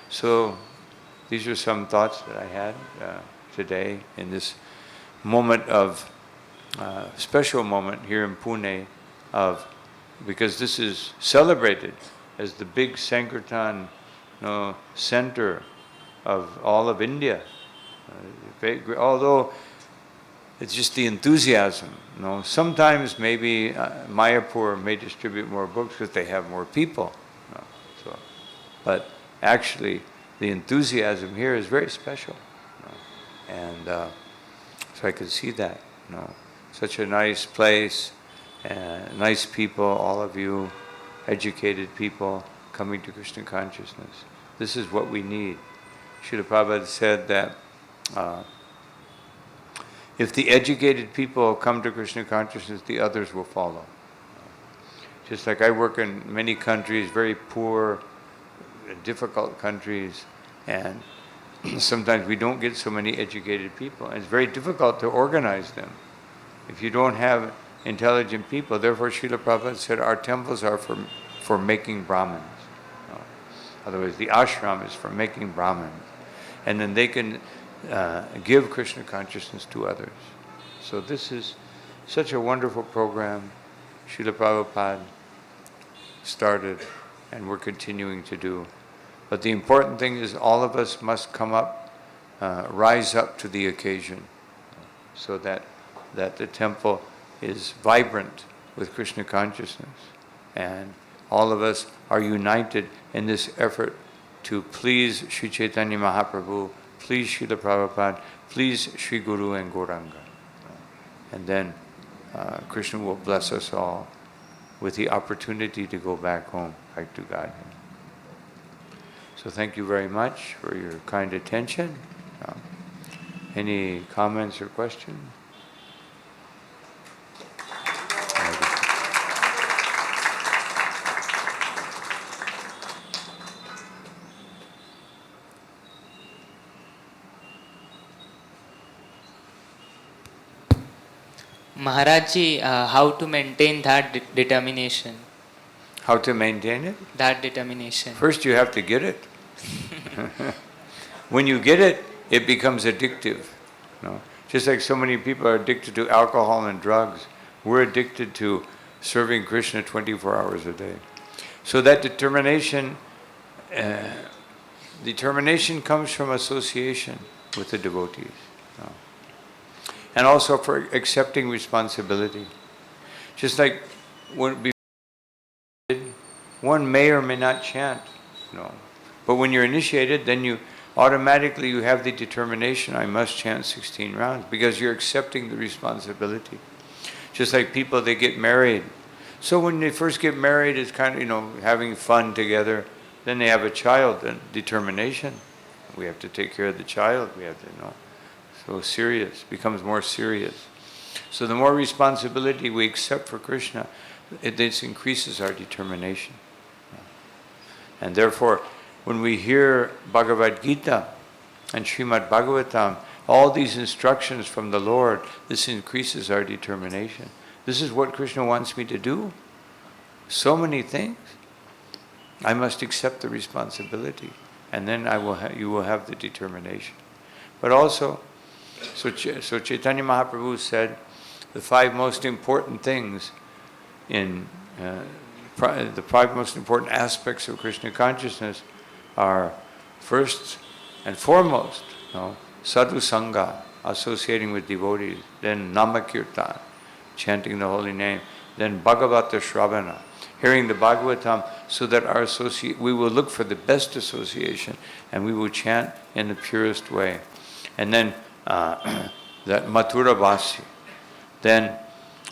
So these are some thoughts that I had today in this moment of special moment here in Pune, because this is celebrated as the big Sankirtan center of all of India. Although it's just the enthusiasm. Sometimes maybe Mayapur may distribute more books because they have more people. But actually, the enthusiasm here is very special. And so I could see that. Such a nice place, nice people, all of you, educated people coming to Krishna consciousness. This is what we need. Srila Prabhupada said that if the educated people come to Krishna consciousness, the others will follow. Just like I work in many countries, very poor, difficult countries, and sometimes we don't get so many educated people. And it's very difficult to organize them if you don't have intelligent people. Therefore, Srila Prabhupada said our temples are for making Brahmins. Otherwise, the ashram is for making Brahmins. And then they can give Krishna consciousness to others. So this is such a wonderful program Srila Prabhupada started and we're continuing to do. But the important thing is all of us must come up, rise up to the occasion so that the temple is vibrant with Krishna consciousness. And all of us are united in this effort to please Sri Chaitanya Mahaprabhu, please Srila Prabhupada, please Sri Guru and Gauranga. And then Krishna will bless us all with the opportunity to go back home, back to Godhead. So thank you very much for your kind attention. Any comments or questions? Maharajji, how to maintain that determination? How to maintain it? That determination. First you have to get it. When you get it, it becomes addictive. Just like so many people are addicted to alcohol and drugs, we're addicted to serving Krishna 24 hours a day. So that determination comes from association with the devotees. And also for accepting responsibility. Just like one may or may not chant, but when you're initiated, then you automatically have the determination, I must chant 16 rounds, because you're accepting the responsibility. Just like people, they get married. So when they first get married, it's kind of, having fun together. Then they have a child, and determination. We have to take care of the child. We have to, so serious, becomes more serious. So the more responsibility we accept for Krishna, this increases our determination. And therefore, when we hear Bhagavad Gita and Srimad Bhagavatam, all these instructions from the Lord, this increases our determination. This is what Krishna wants me to do. So many things. I must accept the responsibility, and then you will have the determination. But also, so Chaitanya Mahaprabhu said, the 5 most important things the 5 most important aspects of Krishna consciousness are first and foremost, sadhu sangha, associating with devotees, then namakirtan, chanting the holy name, then bhagavata shravana, hearing the Bhagavatam, so that we will look for the best association and we will chant in the purest way. And then that mathura vasi, then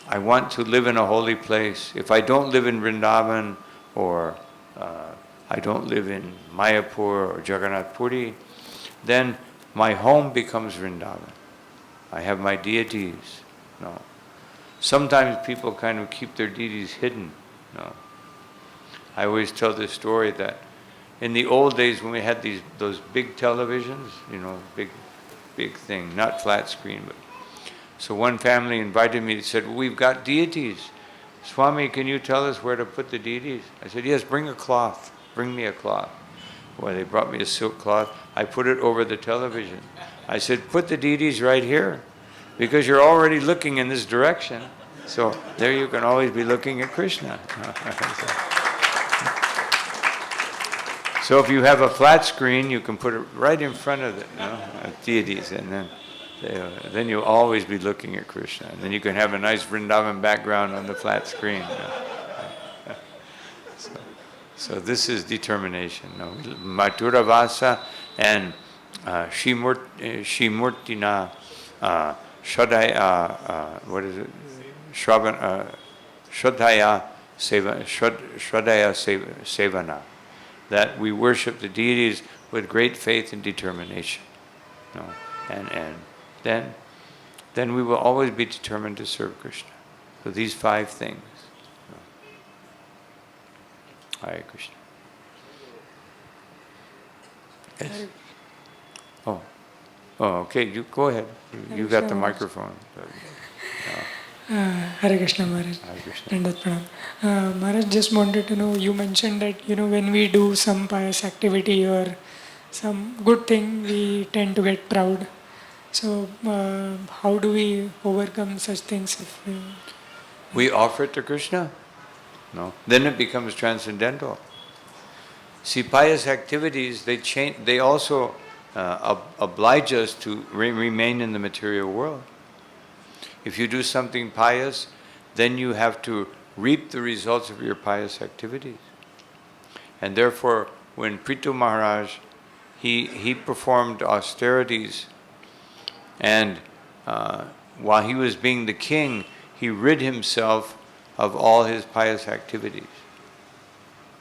I want to live in a holy place. If I don't live in Vrindavan, or I don't live in Mayapur or Jagannath Puri, then my home becomes Vrindavan. I have my deities. Sometimes people kind of keep their deities hidden. I always tell this story that in the old days when we had those big televisions, big thing, not flat screen, but so one family invited me, said, we've got deities. Swami, can you tell us where to put the deities? I said, yes, bring a cloth. Bring me a cloth. Well, they brought me a silk cloth. I put it over the television. I said, put the deities right here, because you're already looking in this direction. So there you can always be looking at Krishna. So if you have a flat screen, you can put it right in front of the deities, and then you'll always be looking at Krishna. And then you can have a nice Vrindavan background on the flat screen. So this is determination. Mathura Vasa and Shimurtina Shradaya, what is it? Shradaya Sevana. That we worship the deities with great faith and determination. And then we will always be determined to serve Krishna. So these 5 things. Hare Krishna. Yes. Oh, okay. You go ahead. You got the microphone. Hare Krishna, Maharaj. Hare Krishna. Dandavat Pranam. Maharaj, just wanted to know, you mentioned that, when we do some pious activity or some good thing, we tend to get proud. So how do we overcome such things if We offer it to Krishna. No, then it becomes transcendental. See, pious activities, they also oblige us to remain in the material world. If you do something pious, then you have to reap the results of your pious activities. And therefore, when Prithu Maharaj, he performed austerities, and while he was being the king, he rid himself of all his pious activities.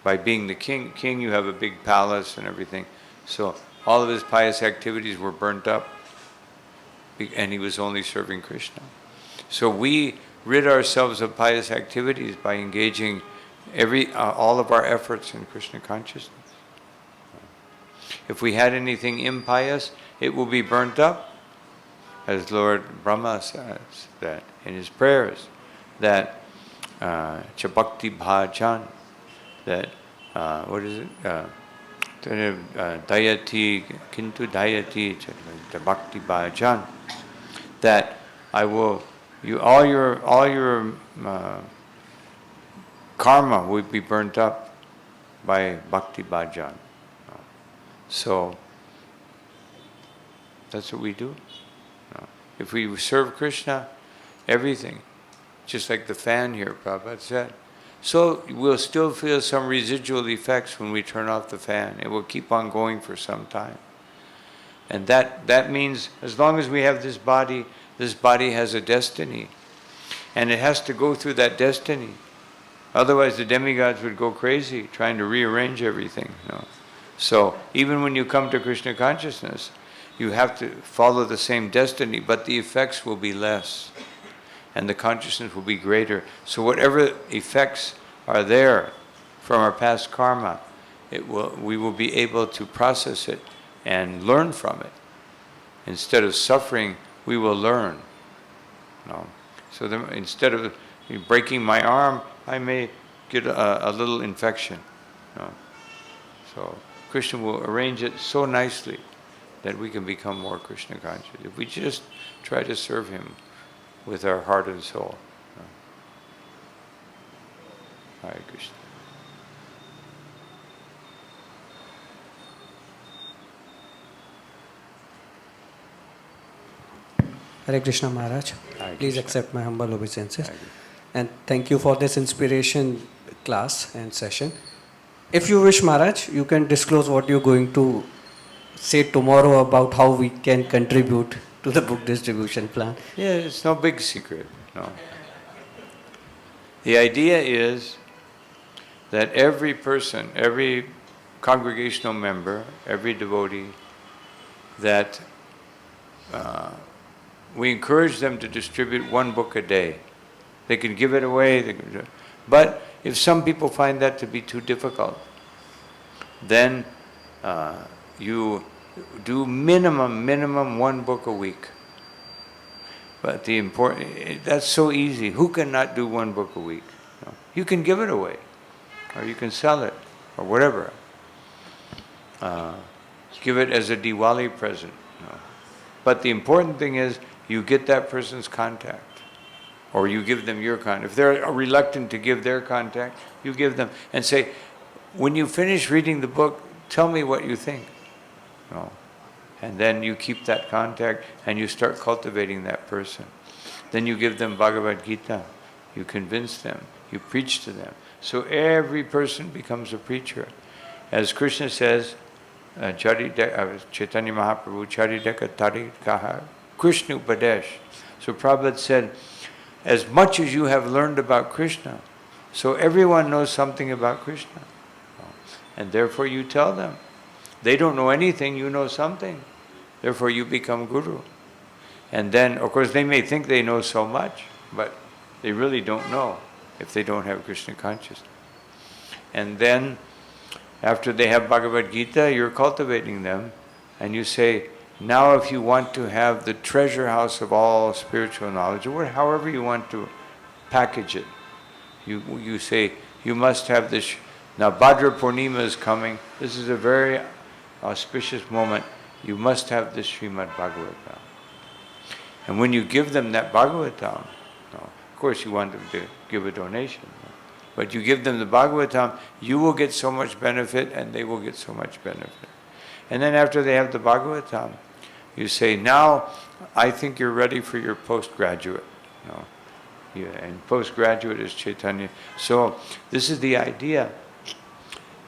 By being the king, you have a big palace and everything. So all of his pious activities were burnt up, and he was only serving Krishna. So we rid ourselves of pious activities by engaging all of our efforts in Krishna consciousness. If we had anything impious, it will be burnt up, as Lord Brahma says that in his prayers, that Chabakti Bhajan, that what is it? Dayati Kintu Dayati Chabakti Bhajan, that I will all your karma will be burnt up by Bhakti Bhajan. So that's what we do. If we serve Krishna, everything, just like the fan here, Prabhupada said. So we'll still feel some residual effects when we turn off the fan. It will keep on going for some time. And that means as long as we have this body has a destiny. And it has to go through that destiny. Otherwise the demigods would go crazy trying to rearrange everything. So even when you come to Krishna consciousness, you have to follow the same destiny, but the effects will be less. And the consciousness will be greater. So whatever effects are there from our past karma, we will be able to process it and learn from it. Instead of suffering, we will learn. So instead of breaking my arm, I may get a little infection. So Krishna will arrange it so nicely that we can become more Krishna conscious. If we just try to serve him with our heart and soul. Hare Krishna. Hare Krishna Maharaj. Hare Please Krishna. accept my humble obeisances. Hare Krishna. And thank you for this inspiration class and session. If you wish, Maharaj, you can disclose what you're going to say tomorrow about how we can contribute to the book distribution plan. Yeah, it's no big secret. No. The idea is that every person, every congregational member, every devotee, that we encourage them to distribute one book a day. They can give it away, but if some people find that to be too difficult, then you do minimum one book a week. But that's so easy. Who cannot do one book a week? No. You can give it away, or you can sell it, or whatever. Give it as a Diwali present. No. But the important thing is you get that person's contact, or you give them your contact. If they're reluctant to give their contact, you give them and say, when you finish reading the book, tell me what you think. No. And then you keep that contact and you start cultivating that person. Then you give them Bhagavad Gita. You convince them. You preach to them. So every person becomes a preacher. As Krishna says, Chaitanya Mahaprabhu, Charideka Tarikaha, Krishna Upadesh. So Prabhupada said, as much as you have learned about Krishna, so everyone knows something about Krishna. And therefore you tell them. They don't know anything, you know something. Therefore you become guru. And then, of course, they may think they know so much, but they really don't know if they don't have Krishna consciousness. And then, after they have Bhagavad Gita, you're cultivating them, and you say, now if you want to have the treasure house of all spiritual knowledge, or however you want to package it, you say, you must have this. Now Bhadra Purnima is coming. This is a very auspicious moment. You must have this Srimad Bhagavatam. And when you give them that Bhagavatam, of course you want them to give a donation, but you give them the Bhagavatam, you will get so much benefit and they will get so much benefit. And then after they have the Bhagavatam, you say, now I think you're ready for your postgraduate. And postgraduate is Chaitanya. So this is the idea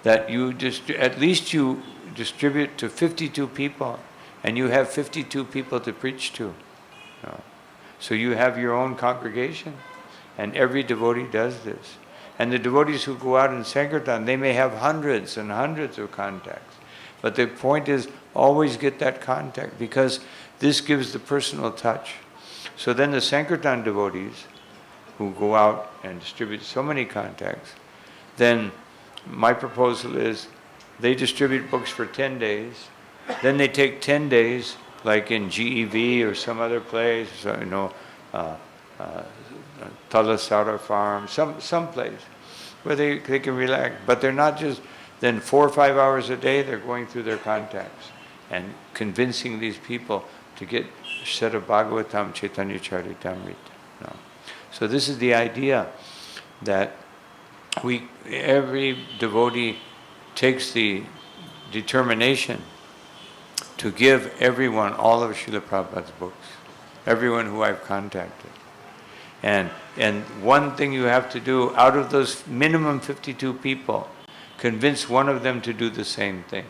that you just at least you distribute to 52 people, and you have 52 people to preach to. So you have your own congregation, and every devotee does this. And the devotees who go out in Sankirtan, they may have hundreds and hundreds of contacts. But the point is, always get that contact, because this gives the personal touch. So then the Sankirtan devotees who go out and distribute so many contacts, then my proposal is they distribute books for 10 days, then they take 10 days, like in GEV or some other place, Talasara Farm, some place where they can relax. But they're not just, then 4 or 5 hours a day, they're going through their contacts and convincing these people to get a set of Bhagavatam, Chaitanya Charitamrita. So this is the idea that every devotee takes the determination to give everyone all of Srila Prabhupada's books, everyone who I've contacted. And one thing you have to do, out of those minimum 52 people, convince one of them to do the same thing.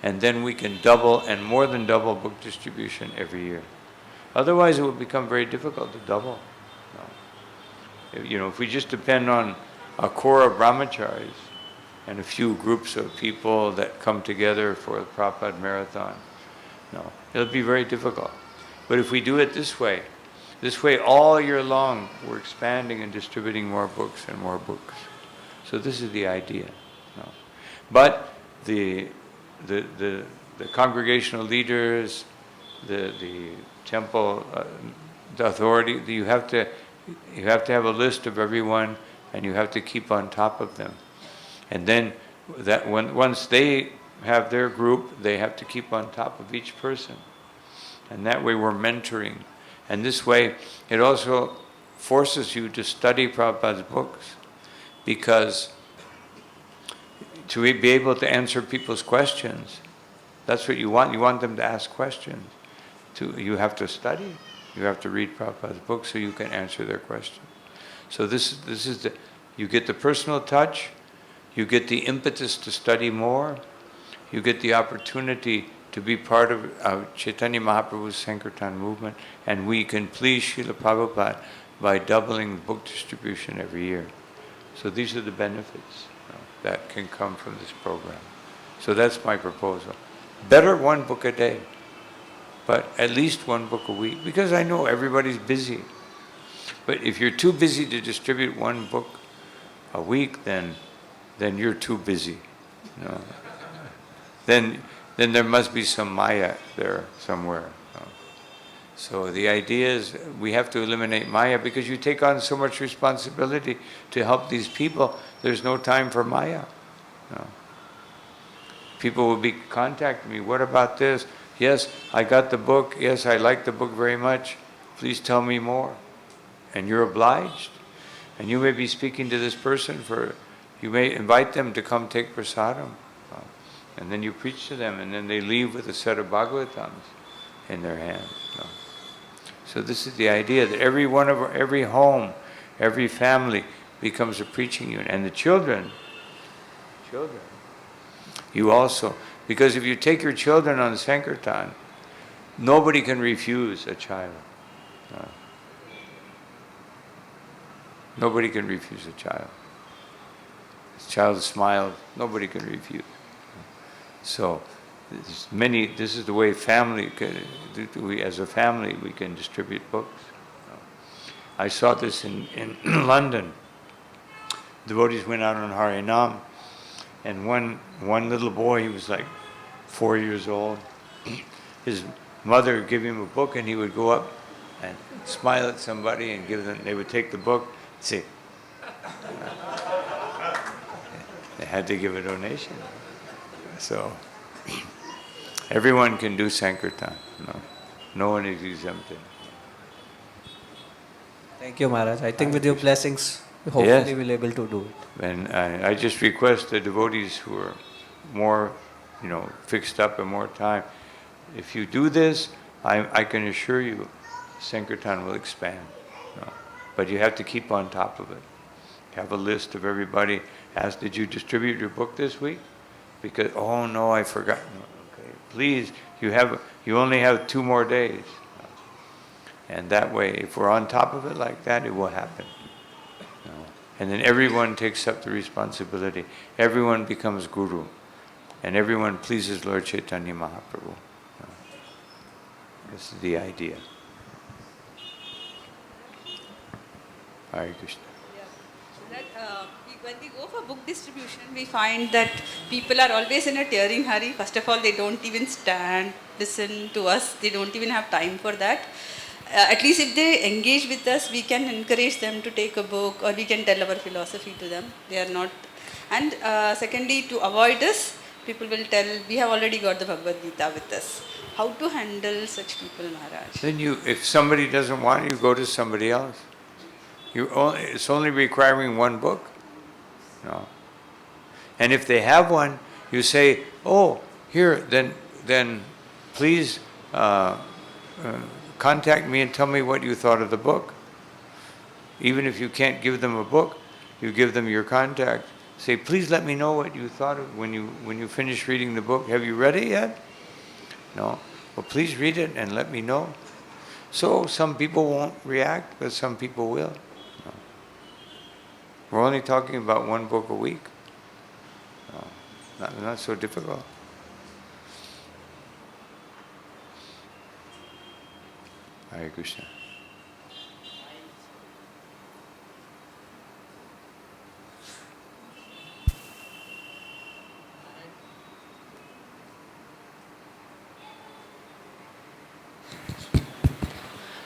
And then we can double and more than double book distribution every year. Otherwise it will become very difficult to double. If we just depend on a core of brahmacharis and a few groups of people that come together for the Prabhupada Marathon, it'll be very difficult. But if we do it this way all year long, we're expanding and distributing more books and more books. So this is the idea. But the congregational leaders, the temple, the authority, you have to have a list of everyone, and you have to keep on top of them. And then once they have their group, they have to keep on top of each person. And that way we're mentoring. And this way it also forces you to study Prabhupada's books, because to be able to answer people's questions, that's what you want. You want them to ask questions. You have to study. You have to read Prabhupada's books so you can answer their questions. So this is you get the personal touch, you get the impetus to study more, you get the opportunity to be part of Chaitanya Mahaprabhu's Sankirtan movement, and we can please Srila Prabhupada by doubling book distribution every year. So these are the benefits that can come from this program. So that's my proposal. Better one book a day, but at least one book a week, because I know everybody's busy. But if you're too busy to distribute one book a week, then you're too busy. Then there must be some Maya there somewhere. So the idea is we have to eliminate Maya, because you take on so much responsibility to help these people. There's no time for Maya. People will be contacting me, what about this? Yes, I got the book. Yes, I like the book very much. Please tell me more. And you're obliged. And you may be speaking to this person you may invite them to come take prasadam. And then you preach to them, and then they leave with a set of Bhagavatams in their hand. So this is the idea, that every home, every family becomes a preaching unit. And the children, you also, because if you take your children on Sankirtan, nobody can refuse a child. Nobody can refuse a child. A child smiles, nobody can refuse. So this is the way as a family we can distribute books. I saw this in London. Devotees went out on Harinam, and one little boy, he was like 4 years old, his mother would give him a book, and he would go up and smile at somebody and they would take the book, see. They had to give a donation. So everyone can do Sankirtan. No one is exempted. Thank you, Maharaj. I think with your blessings, hopefully Yes. we'll able to do it. And I just request the devotees who are more, fixed up and more time, if you do this, I can assure you, Sankirtan will expand. But you have to keep on top of it. Have a list of everybody. Ask, did you distribute your book this week? Because, oh no, I forgot. Okay, please, you only have 2 more days. And that way, if we're on top of it like that, it will happen. And then everyone takes up the responsibility. Everyone becomes guru. And everyone pleases Lord Chaitanya Mahaprabhu. This is the idea. Hare Krishna. When we go for book distribution, we find that people are always in a tearing hurry. First of all, they don't even stand, listen to us. They don't even have time for that. At least if they engage with us, we can encourage them to take a book, or we can tell our philosophy to them. They are not. And secondly, to avoid us, people will tell, we have already got the Bhagavad Gita with us. How to handle such people, Maharaj? Then if somebody doesn't want it, you go to somebody else. It's only requiring 1 book. No. And if they have one, you say, oh, here, then please contact me and tell me what you thought of the book. Even if you can't give them a book, you give them your contact. Say, please let me know what you thought of when you finish reading the book. Have you read it yet? No. Well, please read it and let me know. So some people won't react, but some people will. No. We're only talking about 1 book a week. No. Not so difficult. Hare Krishna.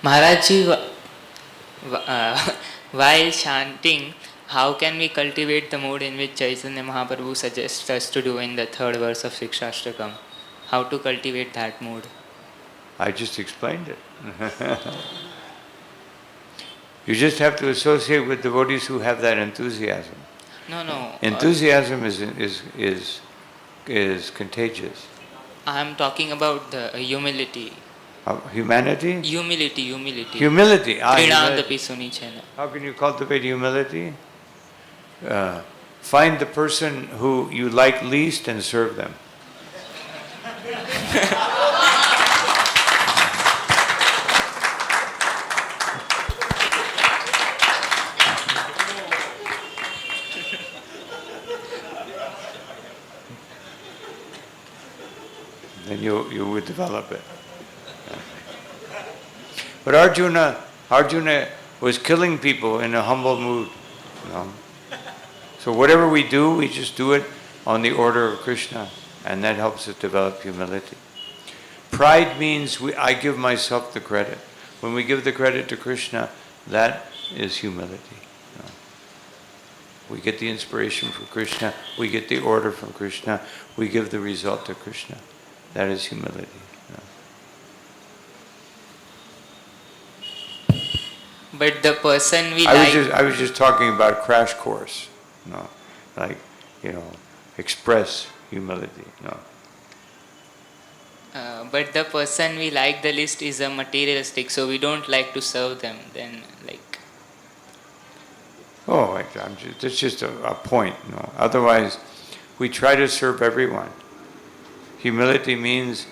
Maharajji, while chanting, how can we cultivate the mood in which Chaitanya Mahaprabhu suggests us to do in the 3rd verse of Shikshashtakam? How to cultivate that mood? I just explained it. You just have to associate with devotees who have that enthusiasm. No. Enthusiasm is contagious. I am talking about the humility. Humanity? Humility. Humility. Humility. How can you cultivate humility? Find the person who you like least and serve them. Then you would develop it. But Arjuna was killing people in a humble mood. So whatever we do, we just do it on the order of Krishna, and that helps us develop humility. Pride means I give myself the credit. When we give the credit to Krishna, that is humility. We get the inspiration from Krishna, we get the order from Krishna, we give the result to Krishna. That is humility. But the person I was just talking about crash course. Express humility. But the person we like the least is a materialistic, so we don't like to serve them. Then, that's just a point. Otherwise, we try to serve everyone. Humility means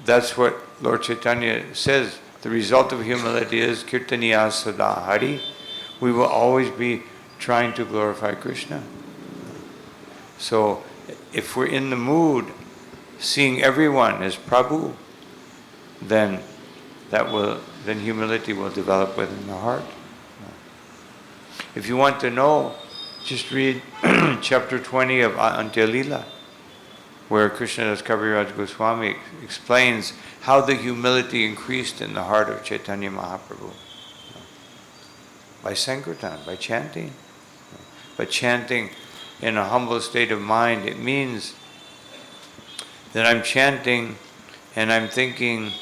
that's what Lord Chaitanya says. The result of humility is Kirtaniya Sada Hari. We will always be trying to glorify Krishna. So, if we're in the mood, seeing everyone as Prabhu, then humility will develop within the heart. If you want to know, just read chapter 20 of Antya Lila, where Krishnadas Kaviraj Goswami explains how the humility increased in the heart of Chaitanya Mahaprabhu. By Sankirtan, by chanting. But chanting in a humble state of mind, it means that I'm chanting and I'm thinking,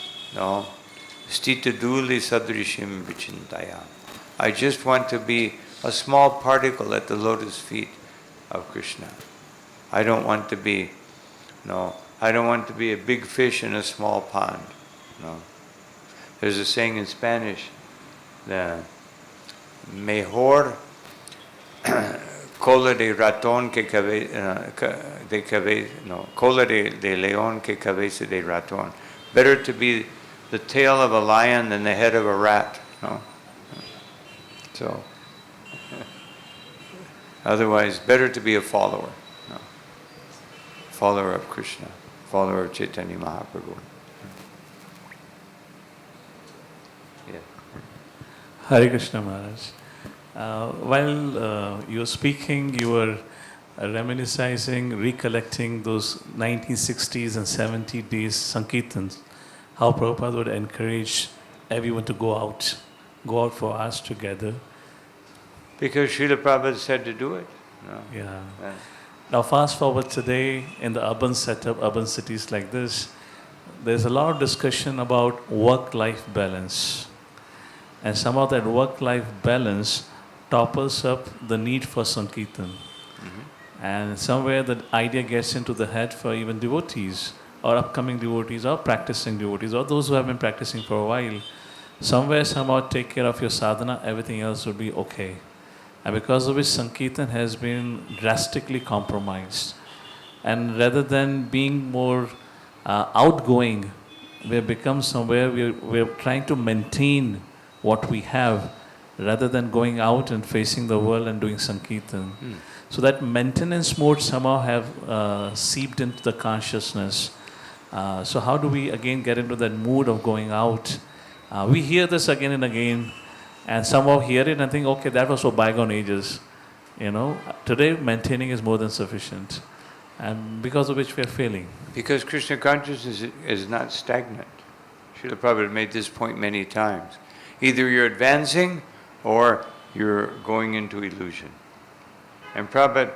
Stitaduli sadrishim vichintaya. I just want to be a small particle at the lotus feet of Krishna. I don't want to be, no, I don't want to be a big fish in a small pond. No. There's a saying in Spanish, the mejor cola de ratón que cola de león que cabeza de ratón. Better to be the tail of a lion than the head of a rat. No? So, otherwise, better to be a follower. No? Follower of Krishna, follower of Chaitanya Mahaprabhu. Yeah. Hare Krishna Maharaj. While you were speaking, you were reminiscing, recollecting those 1960s and 70s days Sankirtans, how Prabhupada would encourage everyone to go out for hours together. Because Srila Prabhupada said to do it. No? Yeah. Yeah. Now fast forward today in the urban setup, urban cities like this, there's a lot of discussion about work-life balance. And somehow that work-life balance topples up the need for Sankirtan. Mm-hmm. And somewhere the idea gets into the head for even devotees, or upcoming devotees, or practicing devotees, or those who have been practicing for a while. Somewhere, somehow take care of your sadhana, everything else will be okay. And because of which Sankirtan has been drastically compromised. And rather than being more outgoing, we have become somewhere, we're trying to maintain what we have, rather than going out and facing the world and doing Sankirtan. Mm. So that maintenance mode somehow have seeped into the consciousness. So how do we again get into that mood of going out? We hear this again and again, and somehow hear it and think, okay, that was for bygone ages. You know, today maintaining is more than sufficient, and because of which we are failing. Because Krishna consciousness is not stagnant. Srila Prabhupada made this point many times. Either you're advancing or you're going into illusion. And Prabhupada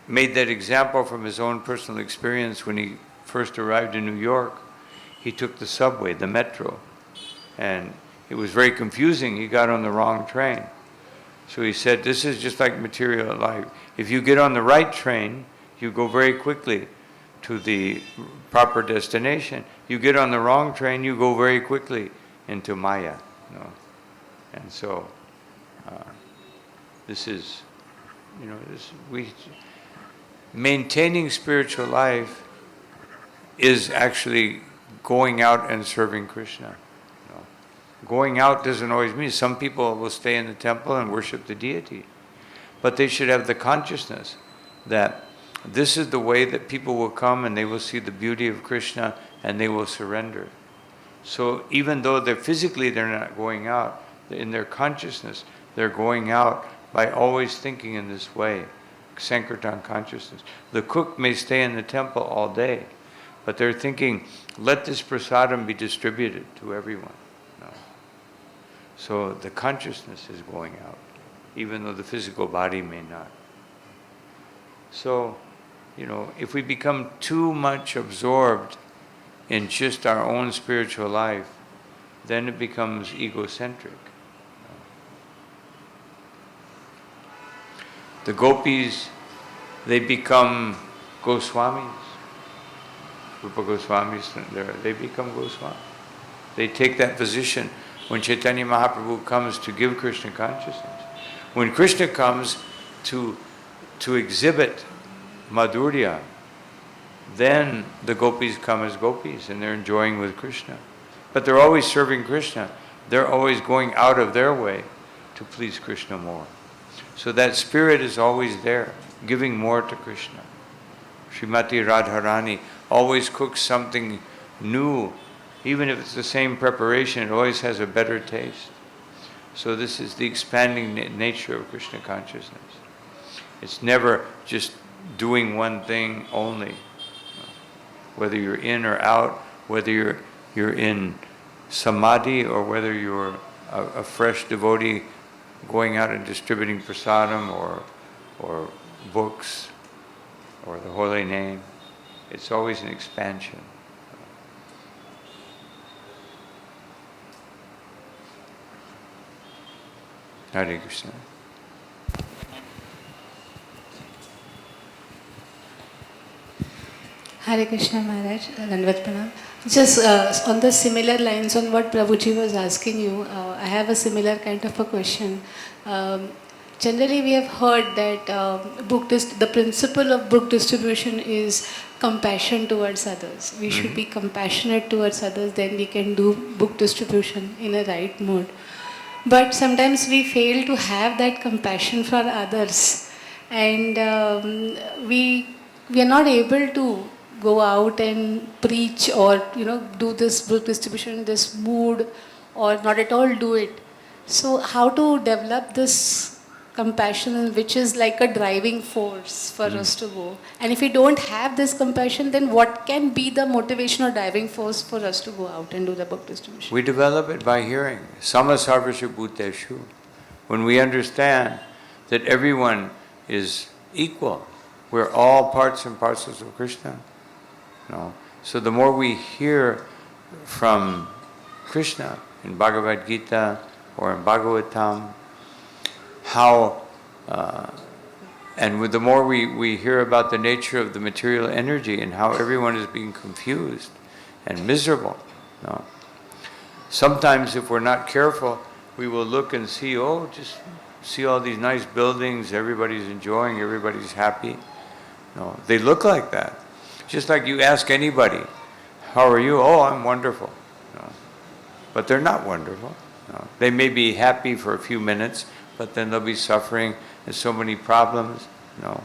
made that example from his own personal experience when he first arrived in New York. He took the subway, the metro, and it was very confusing. He got on the wrong train. So he said, this is just like material life. If you get on the right train, you go very quickly to the proper destination. You get on the wrong train, you go very quickly into Maya. You know? And so, this is, you know, maintaining spiritual life is actually going out and serving Krishna. You know? Going out doesn't always mean, some people will stay in the temple and worship the deity. But they should have the consciousness that this is the way that people will come and they will see the beauty of Krishna and they will surrender. So even though they're not going out, in their consciousness, they're going out by always thinking in this way, Sankirtan consciousness. The cook may stay in the temple all day, but they're thinking, let this prasadam be distributed to everyone. No. So the consciousness is going out, even though the physical body may not. So, you know, if we become too much absorbed in just our own spiritual life, then it becomes egocentric. The gopis, they become Goswamis. Rupa Goswamis, they become Goswamis. They take that position when Chaitanya Mahaprabhu comes to give Krishna consciousness. When Krishna comes to exhibit Madhurya, then the gopis come as gopis and they're enjoying with Krishna. But they're always serving Krishna. They're always going out of their way to please Krishna more. So that spirit is always there, giving more to Krishna. Srimati Radharani always cooks something new. Even if it's the same preparation, it always has a better taste. So this is the expanding nature of Krishna consciousness. It's never just doing one thing only. Whether you're in or out, whether you're in samadhi or whether you're a fresh devotee going out and distributing prasadam or books or the holy name, it's always an expansion. Hare Krishna. Hare Krishna Maharaj, Dandvat Pranam. Just on the similar lines on what Prabhuji was asking you, I have a similar kind of a question. Generally, we have heard that the principle of book distribution is compassion towards others. We should be compassionate towards others, then we can do book distribution in a right mode. But sometimes we fail to have that compassion for others, and we are not able to go out and preach or do this book distribution in this mood, or not at all do it. So how to develop this compassion, which is like a driving force for us to go? And if we don't have this compassion, then what can be the motivation or driving force for us to go out and do the book distribution? We develop it by hearing. Samasarvasya bhuteshu. When we understand that everyone is equal, we're all parts and parcels of Krishna. No. So the more we hear from Krishna in Bhagavad Gita or in Bhagavatam, and with the more we hear about the nature of the material energy and how everyone is being confused and miserable. No. Sometimes if we're not careful, we will look and see, just see all these nice buildings, everybody's enjoying, everybody's happy. No, they look like that. Just like you ask anybody, how are you? Oh, I'm wonderful. No. But they're not wonderful. No. They may be happy for a few minutes, but then they'll be suffering and so many problems. No.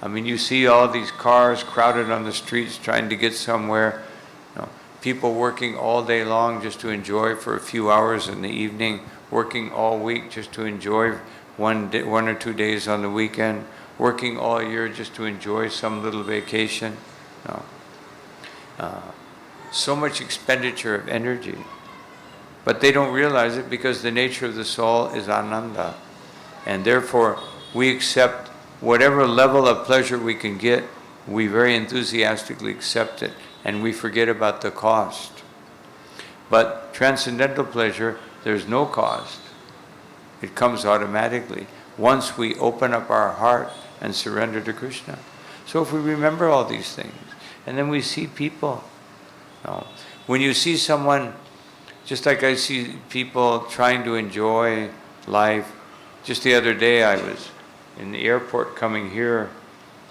I mean, you see all these cars crowded on the streets trying to get somewhere. No. People working all day long just to enjoy for a few hours in the evening, working all week just to enjoy one or 2 days on the weekend, working all year just to enjoy some little vacation. No. So much expenditure of energy. But they don't realize it because the nature of the soul is ananda. And therefore, we accept whatever level of pleasure we can get, we very enthusiastically accept it, and we forget about the cost. But transcendental pleasure, there's no cost. It comes automatically once we open up our heart and surrender to Krishna. So if we remember all these things, and then we see people, when you see someone, just like I see people trying to enjoy life. Just the other day I was in the airport coming here.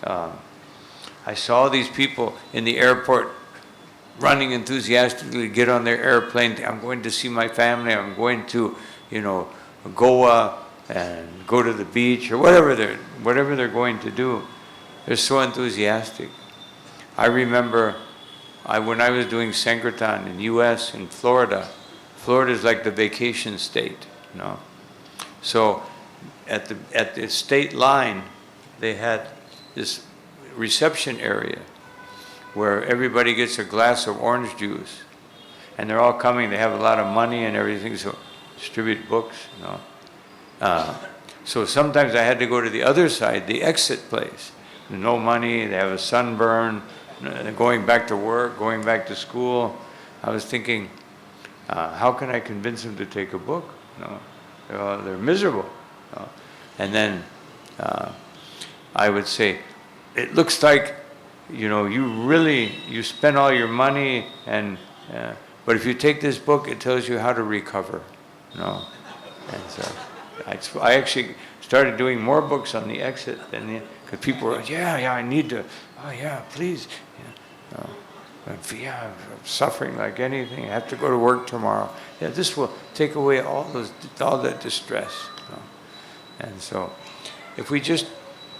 I saw these people in the airport running enthusiastically to get on their airplane. I'm going to see my family. I'm going to, Goa and go to the beach or whatever they're going to do. They're so enthusiastic. I remember when I was doing Sankirtan in U.S., in Florida. Florida is like the vacation state, So at the state line, they had this reception area where everybody gets a glass of orange juice, and they're all coming. They have a lot of money and everything, so distribute books, So sometimes I had to go to the other side, the exit place. No money. They have a sunburn. They're going back to work, going back to school. I was thinking, how can I convince them to take a book? They're miserable. And then I would say, it looks like, you spend all your money, but if you take this book, it tells you how to recover. And so I actually started doing more books on the exit because people were, I need to, please. I'm suffering like anything. I have to go to work tomorrow. This will take away all that distress. And so, if we just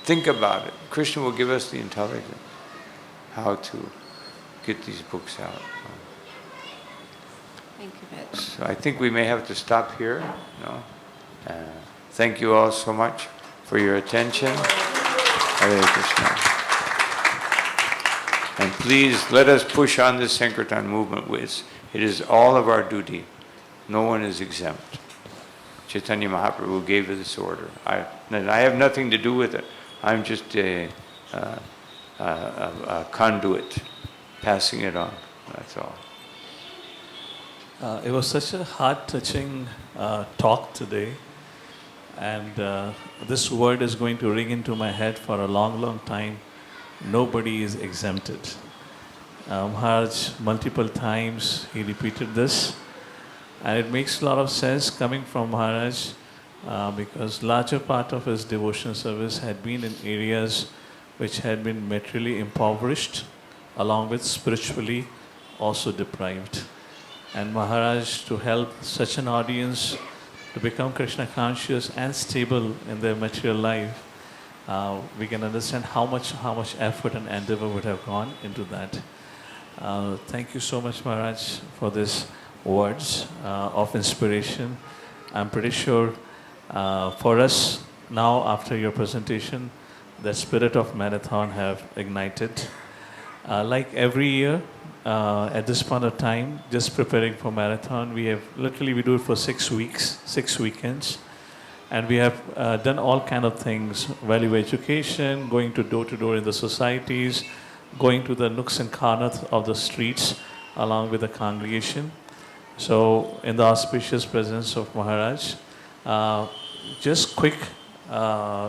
think about it, Krishna will give us the intelligence how to get these books out. Thank you very much. So I think we may have to stop here. Thank you all so much for your attention. Hare Krishna. And please let us push on this Sankirtan movement. It is all of our duty. No one is exempt. Chaitanya Mahaprabhu gave us this order. I have nothing to do with it. I'm just a conduit, passing it on. That's all. It was such a heart-touching talk today. And this word is going to ring into my head for a long, long time. Nobody is exempted. Maharaj, multiple times he repeated this. And it makes a lot of sense coming from Maharaj because larger part of his devotional service had been in areas which had been materially impoverished along with spiritually also deprived. And Maharaj, to help such an audience to become Krishna conscious and stable in their material life, we can understand how much effort and endeavor would have gone into that. Thank you so much, Maharaj, for these words of inspiration. I'm pretty sure for us now, after your presentation, the spirit of marathon have ignited. Like every year, at this point of time, just preparing for marathon, we do it for 6 weeks, 6 weekends. And we have done all kind of things, value education, going to door in the societies, going to the nooks and corners of the streets along with the congregation. So in the auspicious presence of Maharaj, just quick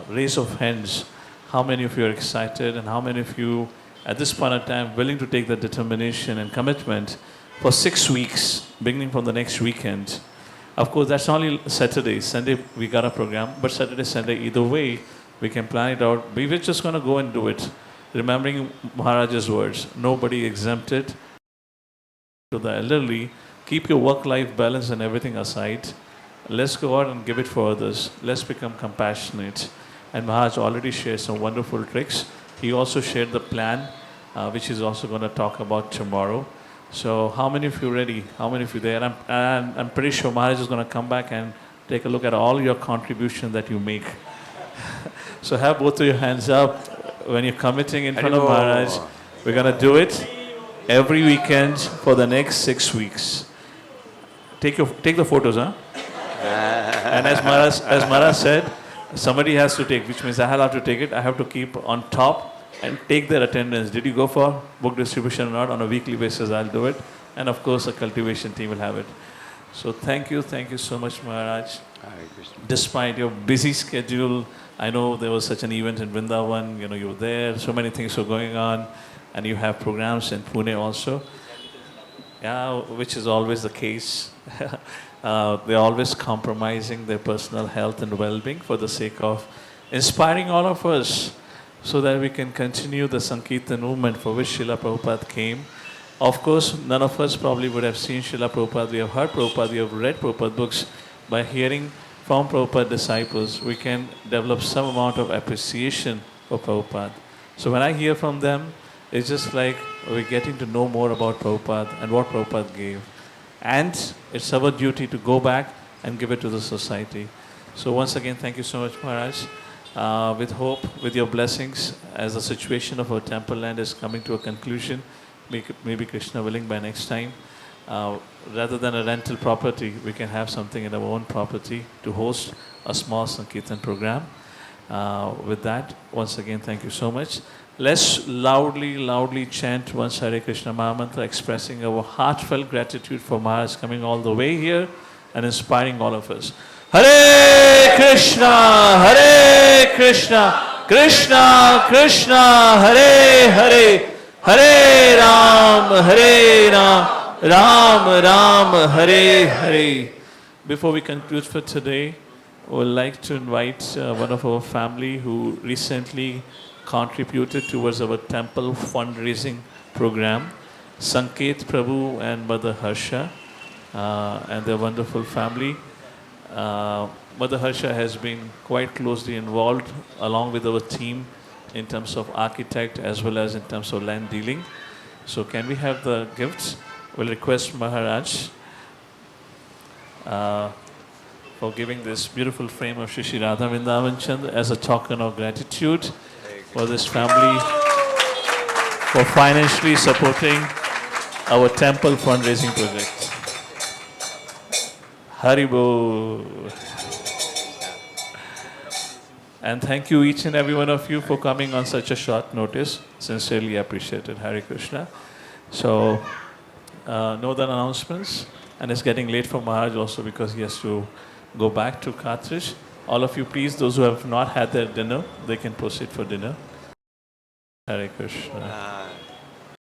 raise of hands, how many of you are excited and how many of you at this point of time willing to take the determination and commitment for 6 weeks, beginning from the next weekend. Of course, that's only Saturday. Sunday, we got a program, but Saturday, Sunday, either way, we can plan it out. We're just going to go and do it. Remembering Maharaj's words, nobody exempted. To the elderly, keep your work-life balance and everything aside. Let's go out and give it for others. Let's become compassionate. And Maharaj already shared some wonderful tricks. He also shared the plan, which he's also going to talk about tomorrow. So how many of you ready? How many of you there? And I'm pretty sure Maharaj is going to come back and take a look at all your contribution that you make. So have both of your hands up when you're committing in front of Maharaj. We're going to do it every weekend for the next 6 weeks. Take the photos, huh? And as Maharaj said, somebody has to take, which means I have to take it. I have to keep on top and take their attendance. Did you go for book distribution or not? On a weekly basis, I'll do it. And of course, the cultivation team will have it. So thank you so much, Maharaj. Despite your busy schedule, I know there was such an event in Vrindavan, you were there, so many things were going on, and you have programs in Pune also. Yeah, which is always the case. They're always compromising their personal health and well-being for the sake of inspiring all of us so that we can continue the Sankirtan movement for which Srila Prabhupada came. Of course, none of us probably would have seen Srila Prabhupada. We have heard Prabhupada, we have read Prabhupada books. By hearing from Prabhupada disciples, we can develop some amount of appreciation for Prabhupada. So when I hear from them, it's just like we're getting to know more about Prabhupada and what Prabhupada gave. And it's our duty to go back and give it to the society. So once again, thank you so much, Maharaj. With hope, with your blessings, as the situation of our temple land is coming to a conclusion, maybe Krishna willing by next time, rather than a rental property, we can have something in our own property to host a small Sankirtan program. With that, once again, thank you so much. Let's loudly chant once Hare Krishna Mahamantra, expressing our heartfelt gratitude for Maharaj coming all the way here and inspiring all of us. Hare Krishna, Krishna Krishna, Hare Hare, Hare Ram, Ram Ram, Hare Hare. Before we conclude for today, we would like to invite one of our family who recently contributed towards our temple fundraising program, Sanket Prabhu and Mother Harsha, and their wonderful family. Mother Harsha has been quite closely involved along with our team in terms of architect as well as in terms of land dealing. So can we have the gifts? We'll request Maharaj for giving this beautiful frame of Shri Radha Vrindavan Chand as a token of gratitude for this family, for financially supporting our temple fundraising project. Haribo. And thank you each and every one of you for coming on such a short notice. Sincerely appreciated. Hare Krishna. So, no other announcements. And it's getting late for Maharaj also because he has to go back to Carthage. All of you, please, those who have not had their dinner, they can proceed for dinner. Hare Krishna.